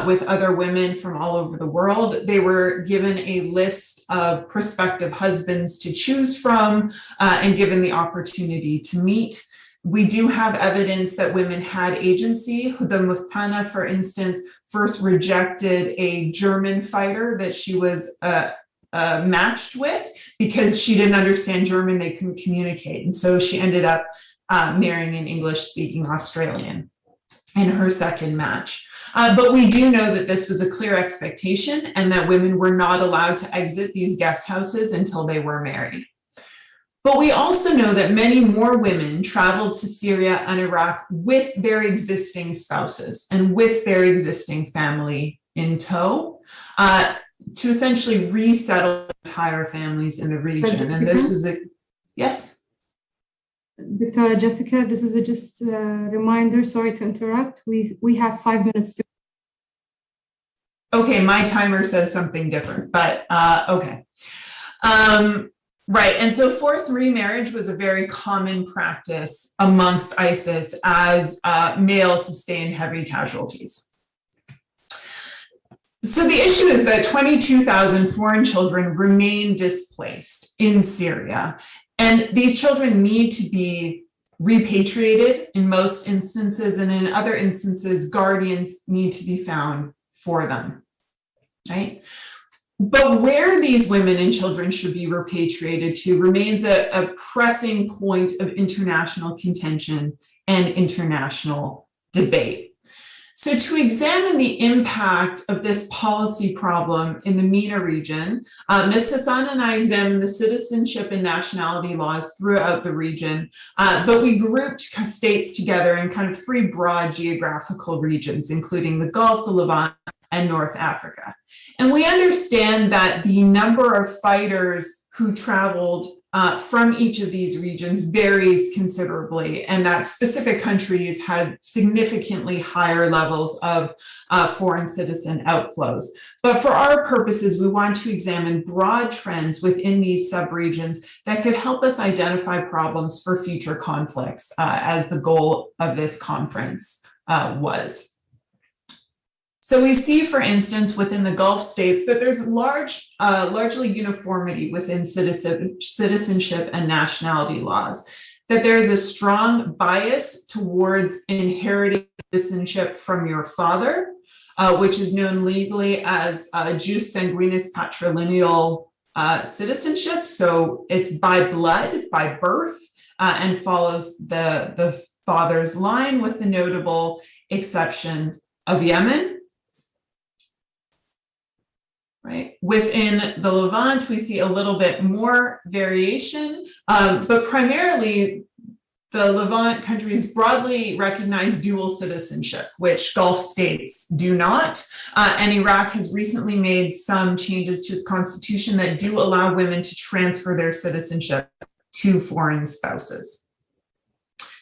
with other women from all over the world. They were given a list of prospective husbands to choose from and given the opportunity to meet. We do have evidence that women had agency. The Muhtana, for instance, first rejected a German fighter that she was matched with because she didn't understand German, they couldn't communicate. And so she ended up marrying an English-speaking Australian in her second match. But we do know that this was a clear expectation and that women were not allowed to exit these guest houses until they were married. But we also know that many more women traveled to Syria and Iraq with their existing spouses and with their existing family in tow to essentially resettle entire families in the region. And this was yes? Dr. Jessica, this is just a reminder, sorry to interrupt. We have 5 minutes to. Okay, my timer says something different, but okay. Right, and so forced remarriage was a very common practice amongst ISIS as males sustained heavy casualties. So the issue is that 22,000 foreign children remain displaced in Syria, and these children need to be repatriated in most instances, and in other instances, guardians need to be found for them, right? But where these women and children should be repatriated to remains a pressing point of international contention and international debate. So to examine the impact of this policy problem in the MENA region, Ms. Hassan and I examined the citizenship and nationality laws throughout the region, but we grouped states together in kind of three broad geographical regions, including the Gulf, the Levant, and North Africa. And we understand that the number of fighters who traveled from each of these regions varies considerably, and that specific countries had significantly higher levels of foreign citizen outflows. But for our purposes, we want to examine broad trends within these subregions that could help us identify problems for future conflicts, as the goal of this conference was. So we see, for instance, within the Gulf states that there's largely uniformity within citizenship and nationality laws, that there is a strong bias towards inheriting citizenship from your father, which is known legally as jus sanguinis patrilineal citizenship. So it's by blood, by birth, and follows the father's line, with the notable exception of Yemen. right? Within the Levant, we see a little bit more variation, but primarily the Levant countries broadly recognize dual citizenship, which Gulf states do not. And Iraq has recently made some changes to its constitution that do allow women to transfer their citizenship to foreign spouses.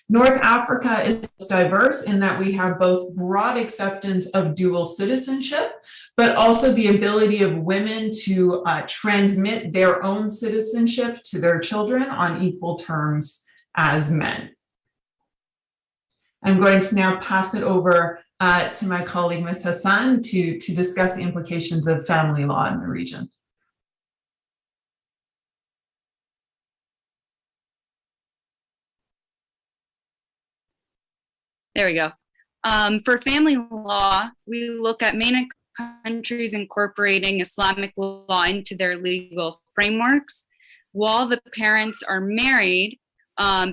North Africa is diverse in that we have both broad acceptance of dual citizenship, but also the ability of women to transmit their own citizenship to their children on equal terms as men. I'm going to now pass it over to my colleague, Ms. Hassan, to discuss the implications of family law in the region. There we go. For family law, we look at main countries incorporating Islamic law into their legal frameworks. While the parents are married,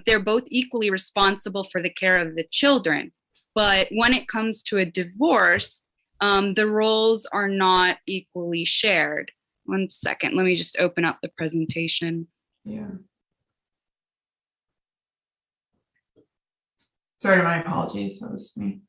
they're both equally responsible for the care of the children. But when it comes to a divorce, the roles are not equally shared. One second, let me just open up the presentation. Yeah. Sorry, my apologies, that was me.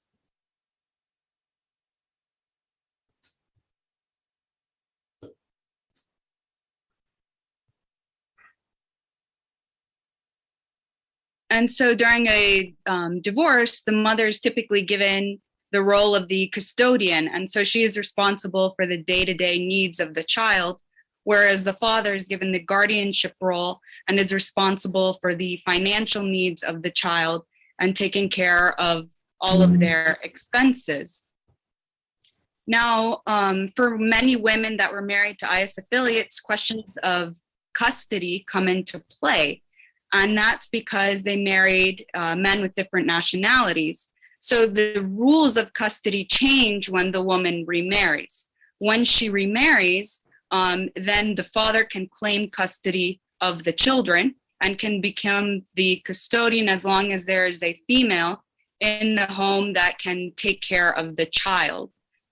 And so during a divorce, the mother is typically given the role of the custodian. And so she is responsible for the day-to-day needs of the child, whereas the father is given the guardianship role and is responsible for the financial needs of the child and taking care of all of their expenses. Now, for many women that were married to IS affiliates, questions of custody come into play. And that's because they married men with different nationalities. So the rules of custody change when the woman remarries. When she remarries, then the father can claim custody of the children and can become the custodian as long as there is a female in the home that can take care of the child.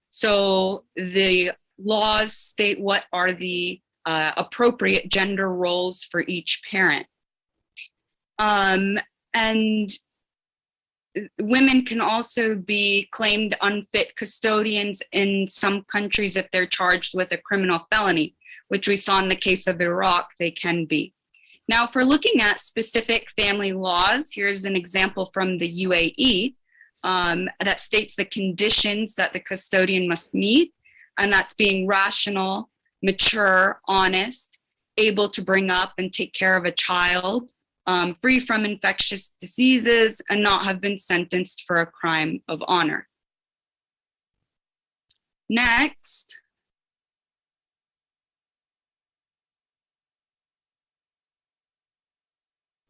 So the laws state what are the appropriate gender roles for each parent. And women can also be claimed unfit custodians in some countries if they're charged with a criminal felony, which we saw in the case of Iraq, they can be. Now, if we're looking at specific family laws, here's an example from the UAE that states the conditions that the custodian must meet, and that's being rational, mature, honest, able to bring up and take care of a child, free from infectious diseases, and not have been sentenced for a crime of honor. Next.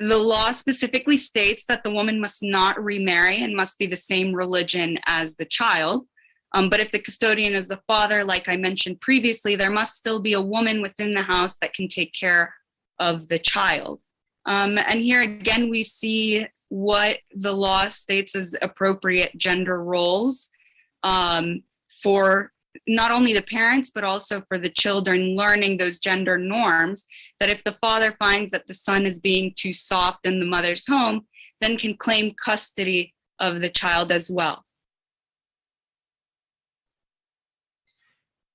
The law specifically states that the woman must not remarry and must be the same religion as the child. But if the custodian is the father, like I mentioned previously, there must still be a woman within the house that can take care of the child. And here again, we see what the law states as appropriate gender roles for not only the parents, but also for the children, learning those gender norms, that if the father finds that the son is being too soft in the mother's home, then can claim custody of the child as well.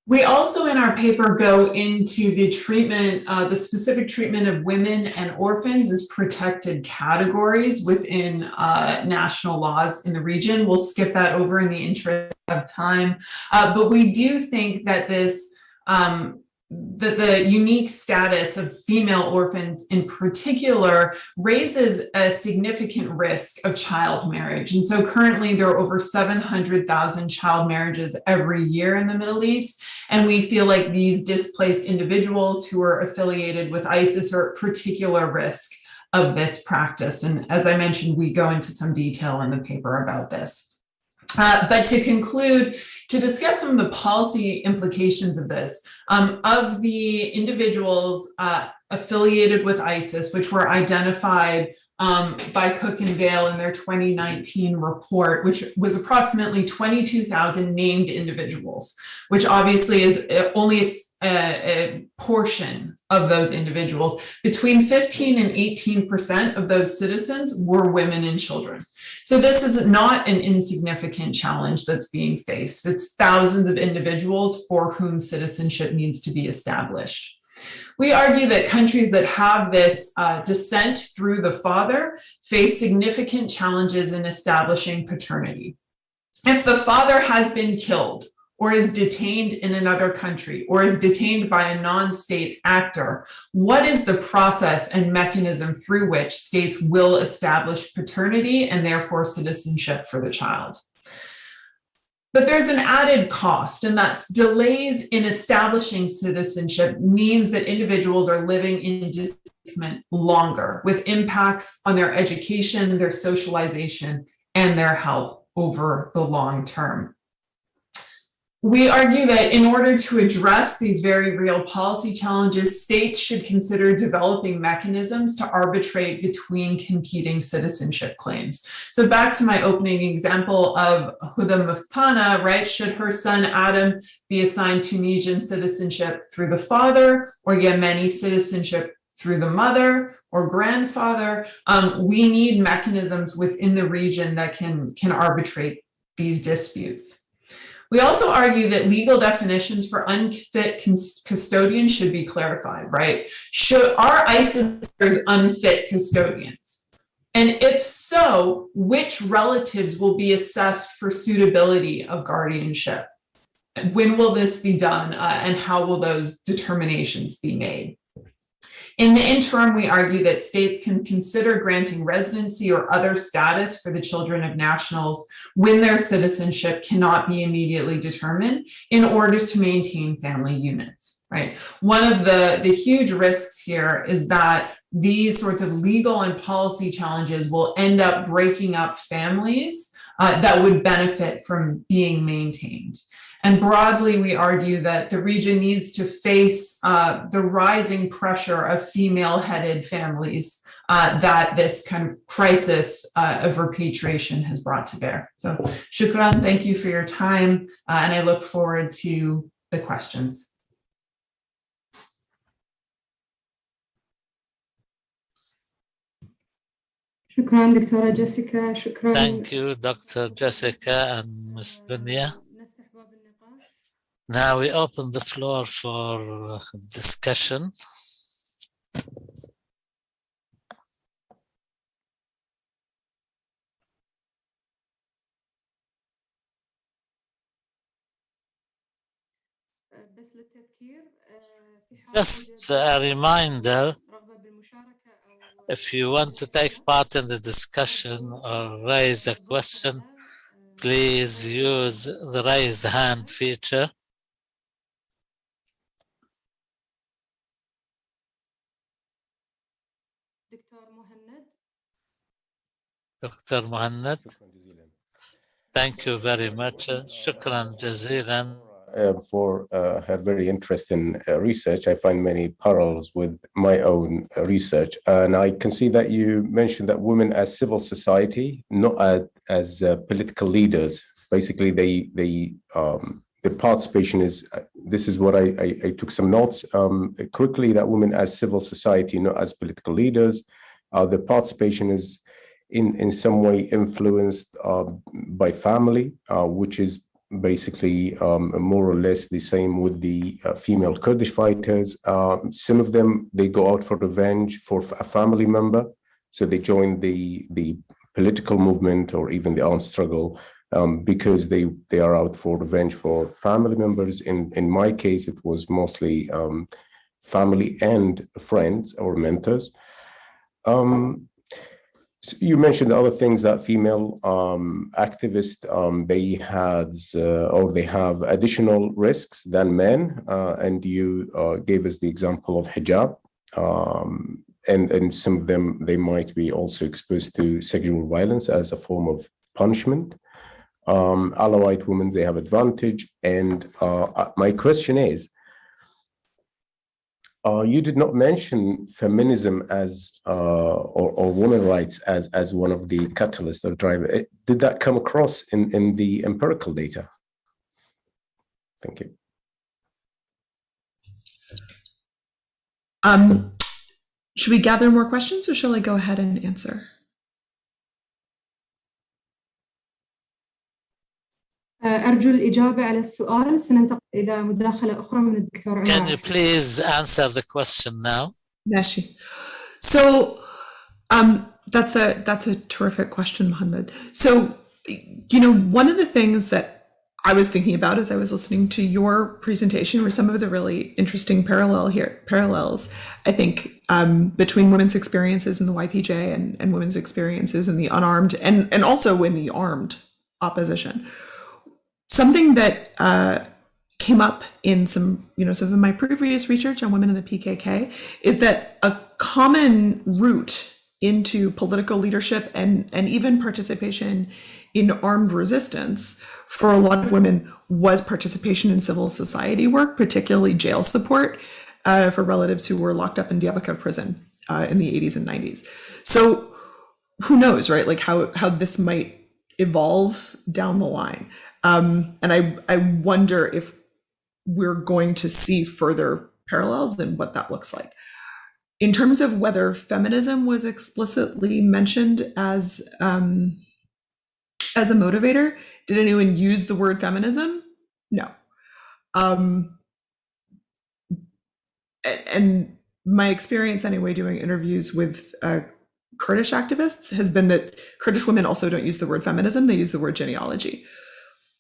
We also in our paper go into the treatment, the specific treatment of women and orphans as protected categories within national laws in the region. We'll skip that over in the interest of time, but we do think that this, that the unique status of female orphans in particular raises a significant risk of child marriage. And so currently there are over 700,000 child marriages every year in the Middle East. And we feel like these displaced individuals who are affiliated with ISIS are at particular risk of this practice. And as I mentioned, we go into some detail in the paper about this. But to conclude, to discuss some of the policy implications of this, of the individuals affiliated with ISIS, which were identified by Cook and Vale in their 2019 report, which was approximately 22,000 named individuals, which obviously is only portion of those individuals. Between 15 and 18% of those citizens were women and children. So this is not an insignificant challenge that's being faced. It's thousands of individuals for whom citizenship needs to be established. We argue that countries that have this descent through the father face significant challenges in establishing paternity. If the father has been killed or is detained in another country or is detained by a non-state actor, what is the process and mechanism through which states will establish paternity and therefore citizenship for the child? But there's an added cost, and that's delays in establishing citizenship means that individuals are living in displacement longer, with impacts on their education, their socialization, and their health over the long term. We argue that in order to address these very real policy challenges, states should consider developing mechanisms to arbitrate between competing citizenship claims. So back to my opening example of Huda Mustana, right? Should her son Adam be assigned Tunisian citizenship through the father or Yemeni citizenship through the mother or grandfather? We need mechanisms within the region that can arbitrate these disputes. We also argue that legal definitions for unfit custodians should be clarified, right? Are ISIS unfit custodians? And if so, which relatives will be assessed for suitability of guardianship? When will this be done, and how will those determinations be made? In the interim, we argue that states can consider granting residency or other status for the children of nationals when their citizenship cannot be immediately determined in order to maintain family units, right? One of the huge risks here is that these sorts of legal and policy challenges will end up breaking up families that would benefit from being maintained. And broadly, we argue that the region needs to face the rising pressure of female-headed families that this kind of crisis of repatriation has brought to bear. So, shukran, thank you for your time, and I look forward to the questions. شكرا دكتورة جيسيكا. شكرا. Thank you, Dr. Jessica and Ms. Dunya. Now we open the floor for discussion. Just a reminder, if you want to take part in the discussion or raise a question, please use the raise hand feature. Dr. Muhanad, thank you very much. Shukran jazilan. For her very interesting research. I find many parallels with my own research. And I can see that you mentioned that women as civil society, not as political leaders. Basically, the participation is, this is what I took some notes quickly, that women as civil society, not as political leaders. The participation is in some way influenced by family, which is basically more or less the same with the female Kurdish fighters. Some of them, they go out for revenge for a family member. So they join the political movement or even the armed struggle because they are out for revenge for family members. In my case, it was mostly family and friends or mentors. So you mentioned other things that female activists, they have additional risks than men, and you gave us the example of hijab, and some of them, they might be also exposed to sexual violence as a form of punishment. Alawite women, they have advantage, and my question is, you did not mention feminism as or women's rights as one of the catalysts or driver. Did that come across in the empirical data? Thank you. Should we gather more questions or shall I go ahead and answer? أرجو الإجابة على السؤال. سننتقل إلى مداخلة أخرى من الدكتور Can عمار. you please answer the question now? Nashi. So that's a terrific question, Muhanad. So, one of the things that I was thinking about as I was listening to your presentation were some of the really interesting parallels, I think, between women's experiences in the YPJ and women's experiences in the unarmed and also in the armed opposition. Something that came up in some of my previous research on women in the PKK is that a common route into political leadership and even participation in armed resistance for a lot of women was participation in civil society work, particularly jail support for relatives who were locked up in Diyarbakir prison in the 80s and 90s. So who knows, right? Like how this might evolve down the line. And I wonder if we're going to see further parallels and what that looks like. In terms of whether feminism was explicitly mentioned as a motivator, did anyone use the word feminism? No. And my experience anyway, doing interviews with Kurdish activists has been that Kurdish women also don't use the word feminism, they use the word genealogy.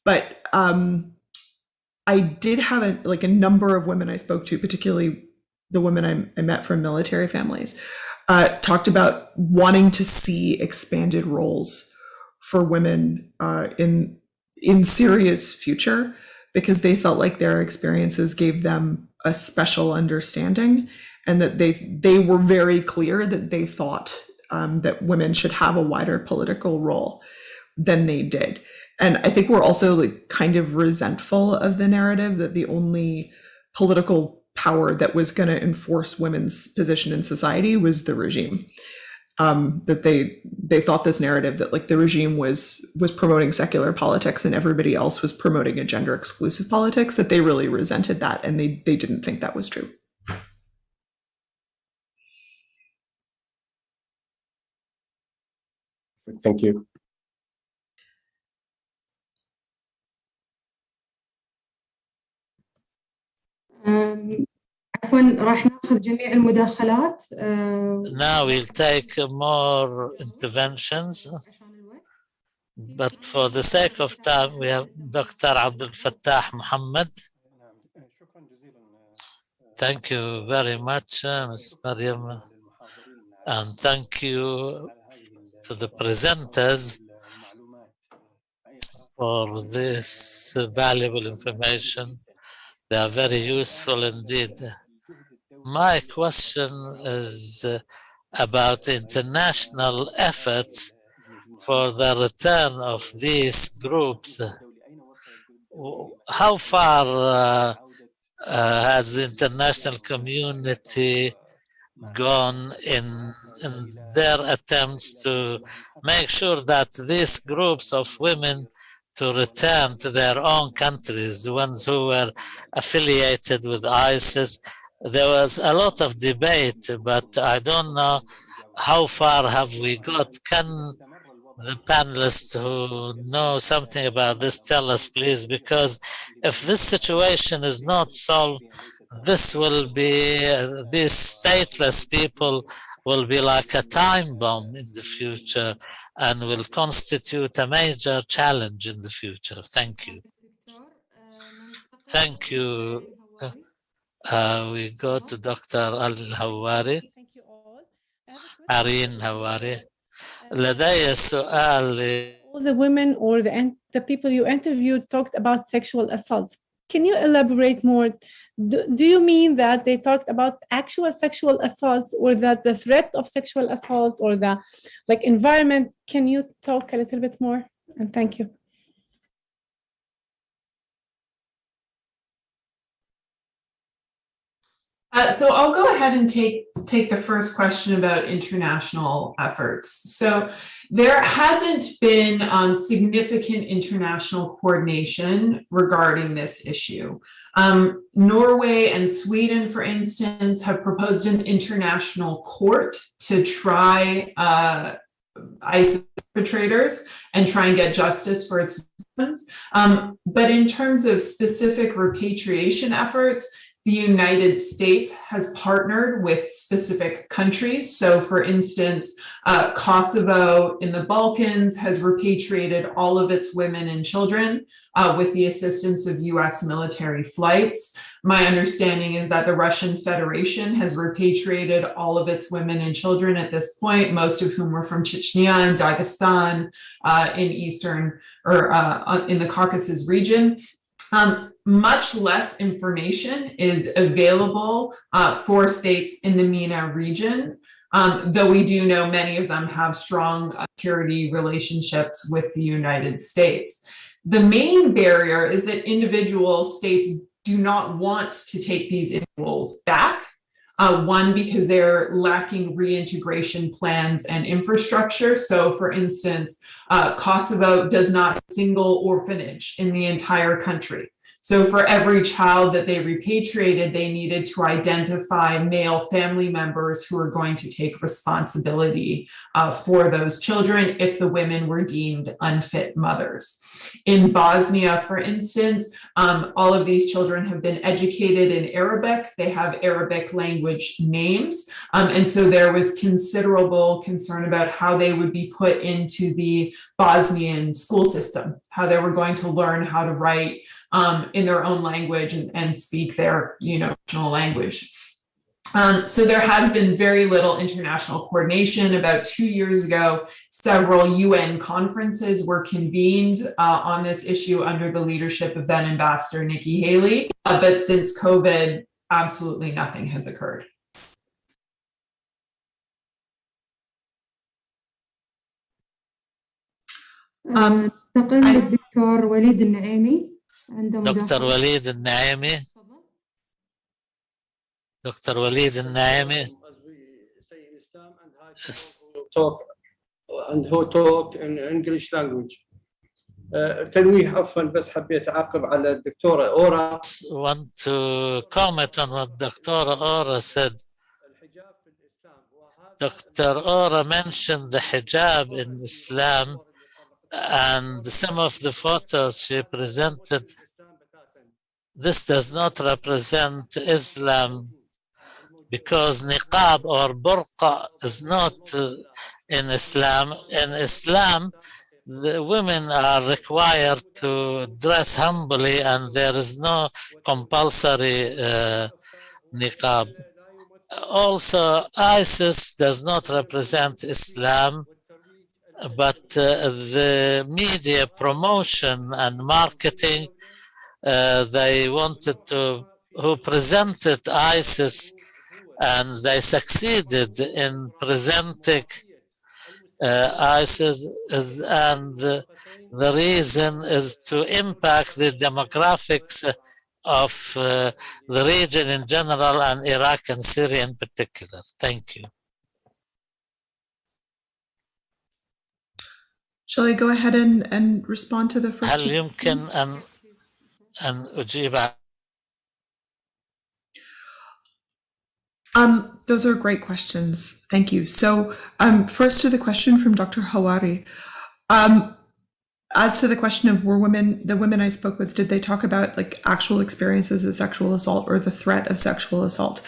But I did have a number of women I spoke to, particularly the women I met from military families, talked about wanting to see expanded roles for women in Syria's future, because they felt like their experiences gave them a special understanding, and that they were very clear that they thought that women should have a wider political role than they did. And I think we're also kind of resentful of the narrative that the only political power that was going to enforce women's position in society was the regime. That they thought this narrative that the regime was promoting secular politics and everybody else was promoting a gender exclusive politics, that they really resented that, and they didn't think that was true. Thank you. عفوا راح ناخذ جميع المداخلات. Now we'll take more interventions, but for the sake of time, we have Dr. Abdul Fattah Muhammad. Thank you very much, Ms. Mariam, and thank you to the presenters for this valuable information. They are very useful indeed. My question is about international efforts for the return of these groups. How far has the international community gone in their attempts to make sure that these groups of women to return to their own countries, the ones who were affiliated with ISIS? There was a lot of debate, but I don't know how far have we got. Can the panelists who know something about this tell us, please? Because if this situation is not solved, this will be, these stateless people will be like a time bomb in the future and will constitute a major challenge in the future. Thank you. Thank you. We go to Dr. Al-Hawari. Thank you all. Areen Hawari. لدي سؤال. All the women or the people you interviewed talked about sexual assaults. Can you elaborate more? Do you mean that they talked about actual sexual assaults, or that the threat of sexual assault, or the environment? Can you talk a little bit more? And thank you. So I'll go ahead and take the first question about international efforts. So there hasn't been significant international coordination regarding this issue. Norway and Sweden, for instance, have proposed an international court to try ISIS perpetrators and try and get justice for its victims. But in terms of specific repatriation efforts, the United States has partnered with specific countries. So for instance, Kosovo in the Balkans has repatriated all of its women and children with the assistance of US military flights. My understanding is that the Russian Federation has repatriated all of its women and children at this point, most of whom were from Chechnya and Dagestan in Eastern or in the Caucasus region. Much less information is available for states in the MENA region, though we do know many of them have strong security relationships with the United States. The main barrier is that individual states do not want to take these individuals back. One, because they're lacking reintegration plans and infrastructure. So for instance, Kosovo does not have a single orphanage in the entire country. So for every child that they repatriated, they needed to identify male family members who are going to take responsibility for those children if the women were deemed unfit mothers. In Bosnia, for instance, all of these children have been educated in Arabic. They have Arabic language names. And so there was considerable concern about how they would be put into the Bosnian school system, how they were going to learn how to write in their own language and speak their national language. So there has been very little international coordination. About 2 years ago, several UN conferences were convened on this issue under the leadership of then Ambassador Nikki Haley. But since COVID, absolutely nothing has occurred. ننتقل للدكتور وليد النعيمي. دكتور وليد النعيمي. Dr. Walid al-Naimi. And who talk in English language. تنويه عفوا بس حبيت أعقب على الدكتورة أورا. Want to comment on what Dr. Ora said. Dr. Ora mentioned the hijab in Islam and some of the photos she presented. This does not represent Islam, because niqab or burqa is not in Islam. In Islam, the women are required to dress humbly and there is no compulsory niqab. Also, ISIS does not represent Islam, but the media promotion and marketing, they wanted to, who presented ISIS, and they succeeded in presenting ISIS, and the reason is to impact the demographics of the region in general and Iraq and Syria in particular. Thank you. Shall I go ahead and respond to the first? هل يمكن أن أجيب؟ Those are great questions. Thank you. So first to the question from Dr. Hawari. As to the question of the women I spoke with, did they talk about like actual experiences of sexual assault or the threat of sexual assault?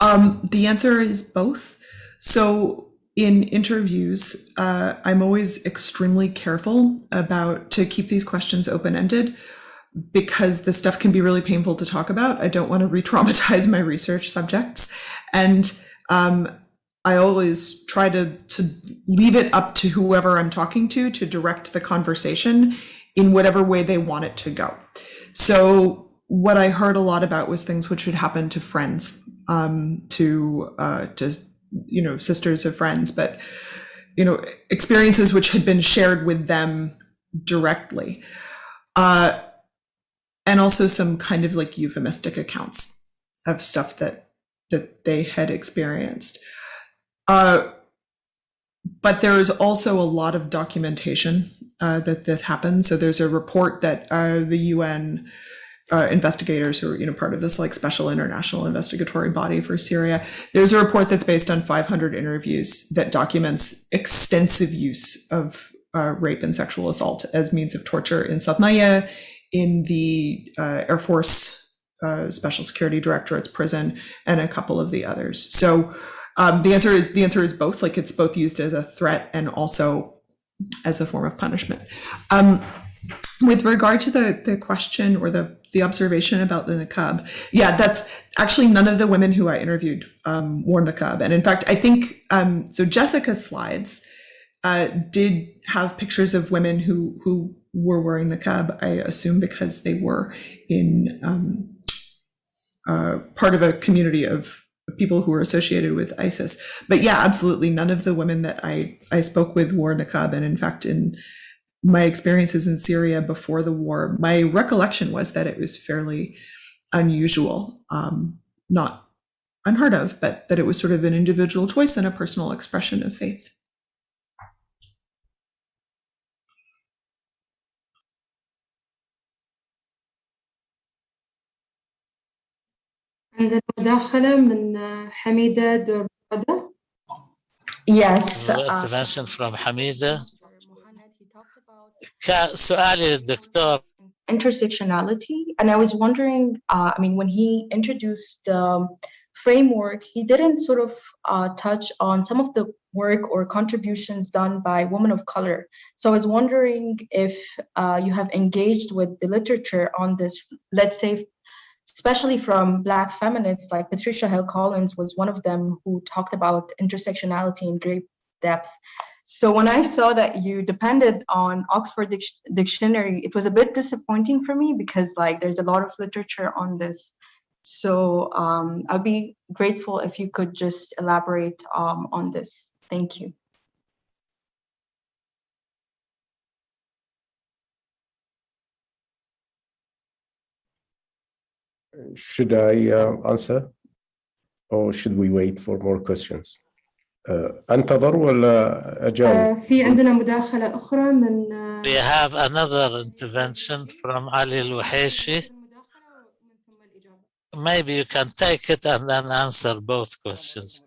The answer is both. So in interviews, I'm always extremely careful to keep these questions open-ended, because this stuff can be really painful to talk about. I don't want to re-traumatize my research subjects. And I always try to leave it up to whoever I'm talking to direct the conversation in whatever way they want it to go. So what I heard a lot about was things which had happened to friends, to sisters of friends, but experiences which had been shared with them directly. And also some kind of like euphemistic accounts of stuff that that they had experienced. But there is also a lot of documentation that this happened. So there's a report that the UN investigators who are part of this like special international investigatory body for Syria, there's a report that's based on 500 interviews that documents extensive use of rape and sexual assault as means of torture in Szekely, in the Air Force Special Security Directorate's prison, and a couple of the others. So the answer is both. Like, it's both used as a threat and also as a form of punishment. With regard to the question or the observation about the niqab, yeah, that's actually none of the women who I interviewed wore niqab. And in fact, I think, so Jessica's slides did have pictures of women who were wearing niqab, I assume because they were in part of a community of people who were associated with ISIS. But yeah, absolutely, none of the women that I spoke with wore niqab. And in fact, in my experiences in Syria before the war, my recollection was that it was fairly unusual, not unheard of, but that it was sort of an individual choice and a personal expression of faith. عندنا مداخلة من حميدة دورادة. Yes. Intervention from Hamida. سؤالي للدكتور. Intersectionality, and I was wondering, when he introduced the framework, he didn't sort of touch on some of the work or contributions done by women of color. So I was wondering if you have engaged with the literature on this, let's say, especially from Black feminists, like Patricia Hill Collins was one of them who talked about intersectionality in great depth. So when I saw that you depended on Oxford Dictionary, it was a bit disappointing for me because there's a lot of literature on this. So I'd be grateful if you could just elaborate on this. Thank you. Should I answer, or should we wait for more questions? أنتظر ولا أجاوب؟ في عندنا مداخلة أخرى من We have another intervention from Ali Al-Waheshi. Maybe you can take it and then answer both questions.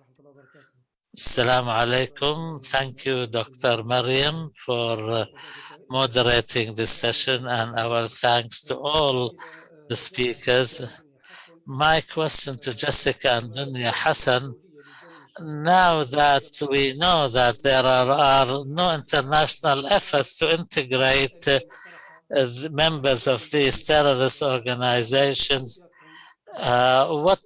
Assalamu alaikum. Thank you, Dr. Mariam, for moderating this session, and our thanks to all the speakers. My question to Jessica and Dunya, Hassan, now that we know that there are no international efforts to integrate the members of these terrorist organizations, what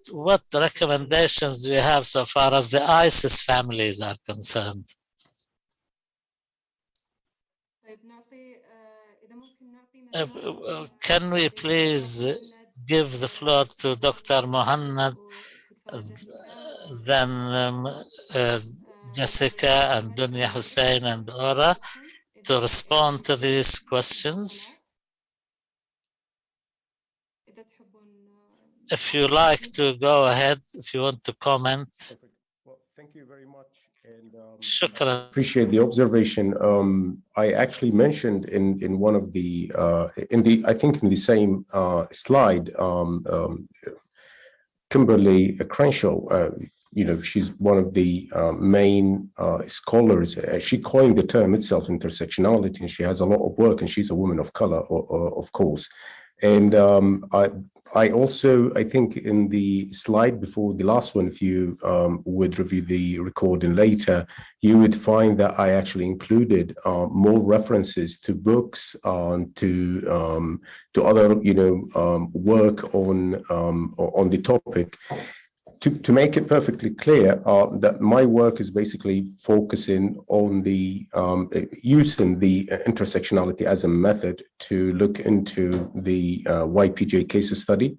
recommendations do you have so far as the ISIS families are concerned? Can we please give the floor to Dr. Muhanad, then Jessica and Dunya Hussein and Ora to respond to these questions? If you like to go ahead, if you want to comment. Well, thank you very much. And Shukran. Appreciate the observation. I actually mentioned in one of the I think in the same slide, Kimberly Crenshaw. She's one of the main scholars. She coined the term itself, intersectionality, and she has a lot of work. And she's a woman of color, of course. And I also, I think in the slide before the last one, if you would review the recording later, you would find that I actually included more references to books, to other, work on the topic. To make it perfectly clear, that my work is basically focusing on the using the intersectionality as a method to look into the YPJ case study,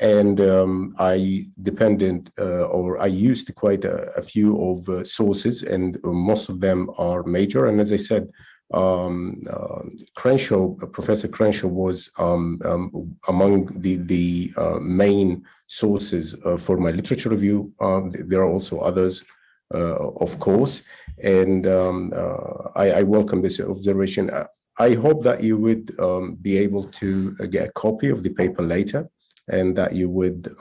and I used quite a few of sources, and most of them are major. And as I said, Crenshaw, Professor Crenshaw was among the main sources for my literature review. There are also others, of course, and I welcome this observation. I hope that you would be able to get a copy of the paper later, and that you would,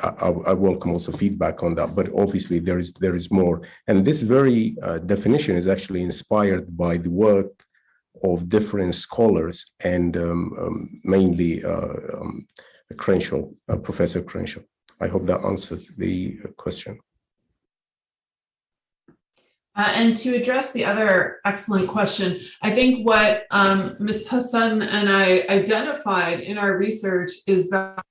I welcome also feedback on that, but obviously there is more. And this very definition is actually inspired by the work of different scholars, and mainly Crenshaw, Professor Crenshaw. I hope that answers the question. And to address the other excellent question, I think what Ms. Hassan and I identified in our research is that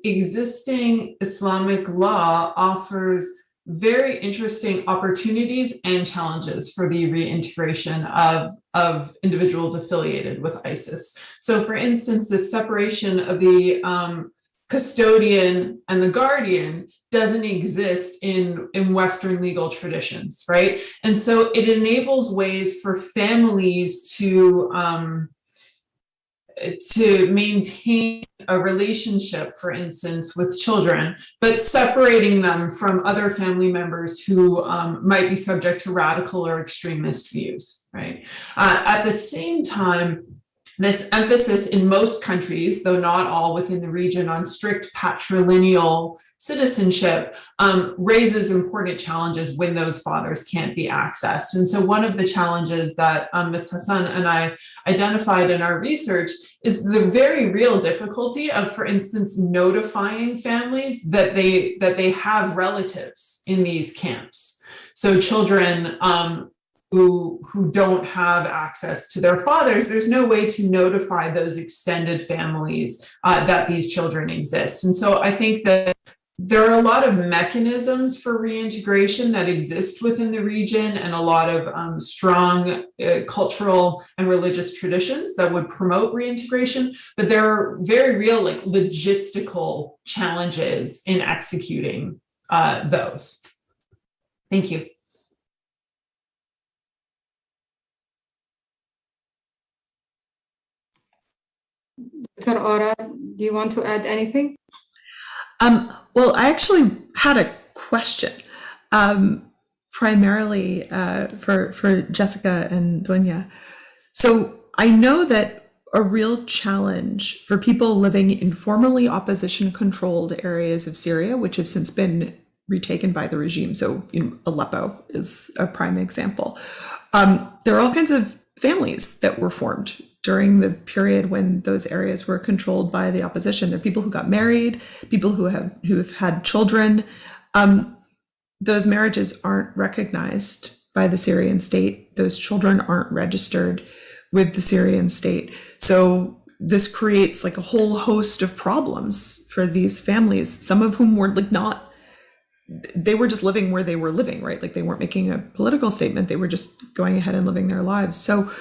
existing Islamic law offers very interesting opportunities and challenges for the reintegration of individuals affiliated with ISIS. So for instance, the separation of the custodian and the guardian doesn't exist in Western legal traditions, right? And so it enables ways for families to maintain a relationship, for instance, with children, but separating them from other family members who might be subject to radical or extremist views, right? At the same time, this emphasis in most countries, though not all within the region, on strict patrilineal citizenship raises important challenges when those fathers can't be accessed. And so one of the challenges that Ms. Hassan and I identified in our research is the very real difficulty of, for instance, notifying families that they have relatives in these camps. So children who don't have access to their fathers, there's no way to notify those extended families that these children exist. And so I think that there are a lot of mechanisms for reintegration that exist within the region, and a lot of strong cultural and religious traditions that would promote reintegration, but there are very real, like, logistical challenges in executing those. Thank you. Dr. Ora, do you want to add anything? Well, I actually had a question, primarily for Jessica and Duenya. So I know that a real challenge for people living in formerly opposition-controlled areas of Syria, which have since been retaken by the regime, so Aleppo is a prime example. There are all kinds of families that were formed during the period when those areas were controlled by the opposition. There are people who got married, people who have had children. Those marriages aren't recognized by the Syrian state. Those children aren't registered with the Syrian state. So this creates like a whole host of problems for these families, some of whom were they were just living where they were living, right? Like they weren't making a political statement. They were just going ahead and living their lives. So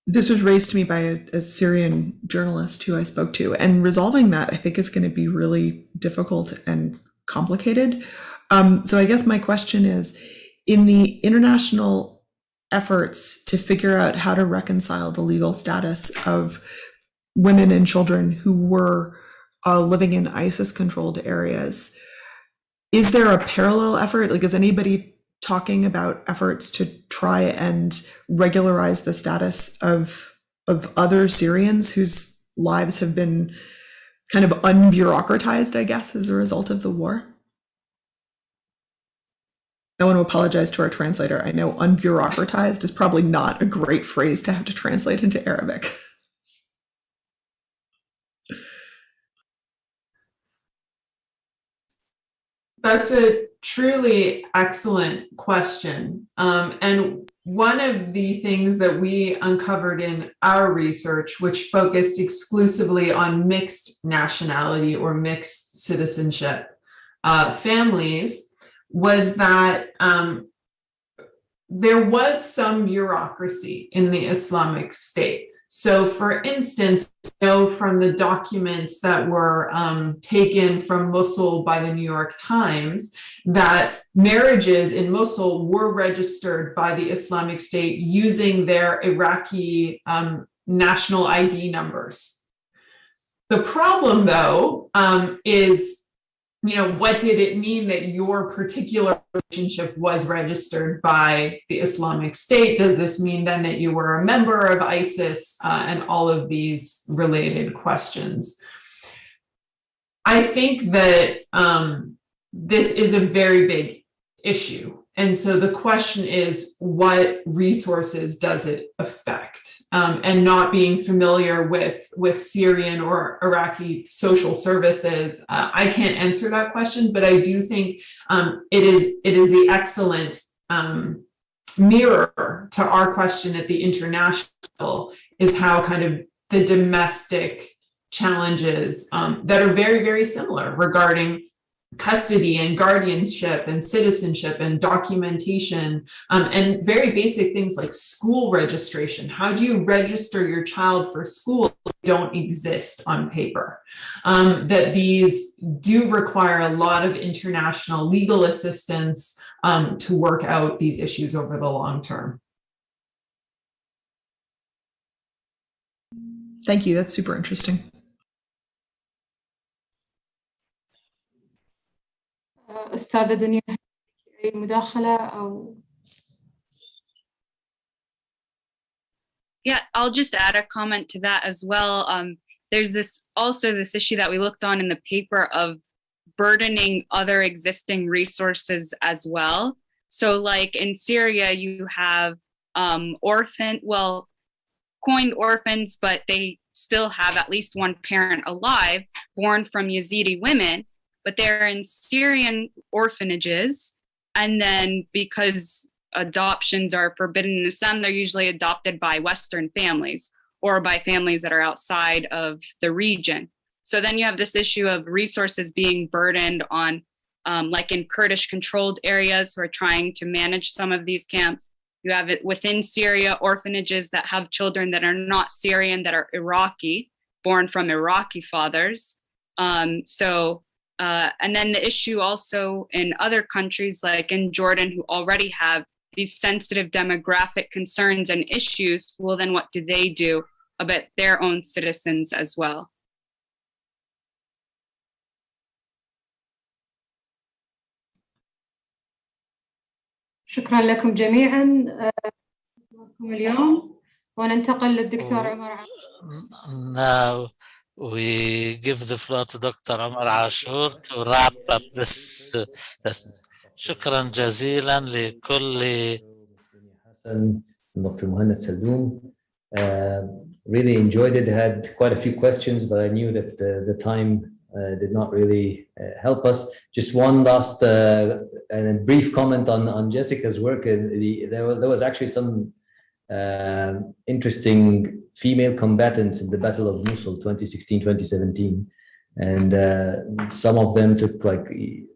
this was raised to me by a Syrian journalist who I spoke to, and resolving that I think is going to be really difficult and complicated. So I guess my question is, in the international efforts to figure out how to reconcile the legal status of women and children who were living in ISIS-controlled areas, is there a parallel effort? Like, is anybody talking about efforts to try and regularize the status of other Syrians whose lives have been kind of unbureaucratized, I guess, as a result of the war? I want to apologize to our translator. I know unbureaucratized is probably not a great phrase to have to translate into Arabic. That's a truly excellent question. And one of the things that we uncovered in our research, which focused exclusively on mixed nationality or mixed citizenship families, was that there was some bureaucracy in the Islamic State. So for instance, we know from the documents that were taken from Mosul by the New York Times that marriages in Mosul were registered by the Islamic State using their Iraqi national ID numbers. The problem, though, is, what did it mean that your particular relationship was registered by the Islamic State? Does this mean then that you were a member of ISIS, and all of these related questions? I think that this is a very big issue. And so the question is, what resources does it affect? And not being familiar with Syrian or Iraqi social services, I can't answer that question, but I do think it is the excellent mirror to our question at the international is how kind of the domestic challenges that are very, very similar regarding custody and guardianship and citizenship and documentation, and very basic things like school registration. How do you register your child for school if they don't exist on paper? That these do require a lot of international legal assistance to work out these issues over the long term. Thank you. That's super interesting. أستاذة دنيا، أي مداخلة أو؟ Yeah, I'll just add a comment to that as well. There's this issue that we looked on in the paper of burdening other existing resources as well. So like in Syria, you have coined orphans, but they still have at least one parent alive born from Yazidi women, but they're in Syrian orphanages. And then because adoptions are forbidden in Islam, they're usually adopted by Western families or by families that are outside of the region. So then you have this issue of resources being burdened on, like in Kurdish controlled areas who are trying to manage some of these camps. You have it within Syria, orphanages that have children that are not Syrian, that are Iraqi, born from Iraqi fathers. And then the issue also in other countries like in Jordan, who already have these sensitive demographic concerns and issues, well, then what do they do about their own citizens as well? شكرا لكم جميعا اليوم، وننتقل للدكتور عمر عاشور. Now we give the floor to Dr. Omar Ashur to wrap up this session. شكرا جزيلا لكل Hassan and Dr. Muhanad Seloom. Really enjoyed it. Had quite a few questions, but I knew that the time did not really help us. Just one last and brief comment on Jessica's work. There was actually some interesting female combatants in the Battle of Mosul 2016-2017, and some of them took like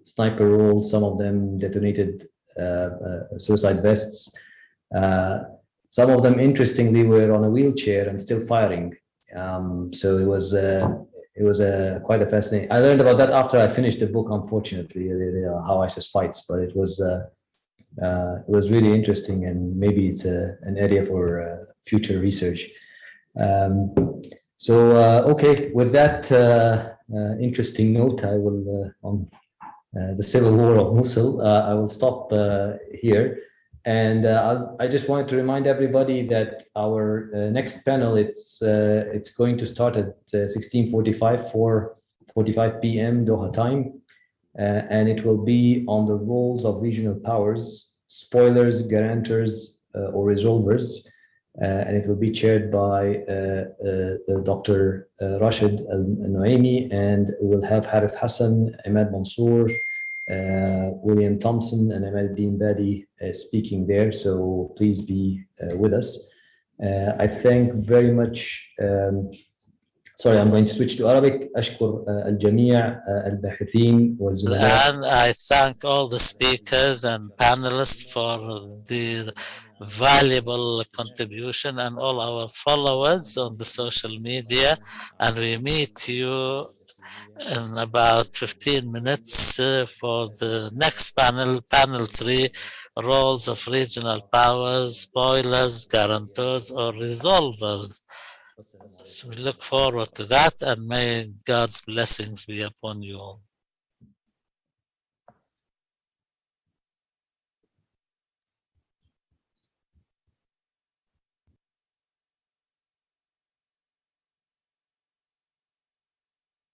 sniper roles, some of them detonated suicide vests, some of them interestingly were on a wheelchair and still firing. So it was quite a fascinating. I learned about that after I finished the book, unfortunately, how ISIS fights, but it was really interesting, and maybe it's an area for future research. Okay, with that interesting note, I will on the civil war of Mosul, I will stop here. And I just wanted to remind everybody that our next panel, it's going to start at 16:45, 4:45 p.m. Doha time, and it will be on the roles of regional powers, spoilers, guarantors, or resolvers, and it will be chaired by Dr. Rashid Al-Noaimi, and we'll have Harith Hassan, Ahmad Mansour, William Thompson, and Ahmad Din Badi speaking there, so please be with us. I thank very much sorry, I'm going to switch to Arabic. أشكر الجميع الباحثين والزملاء. And I thank all the speakers and panelists for their valuable contribution and all our followers on the social media. And we meet you in about 15 minutes for the next panel, panel 3, roles of regional powers, spoilers, guarantors, or resolvers. So we look forward to that, and may God's blessings be upon you all.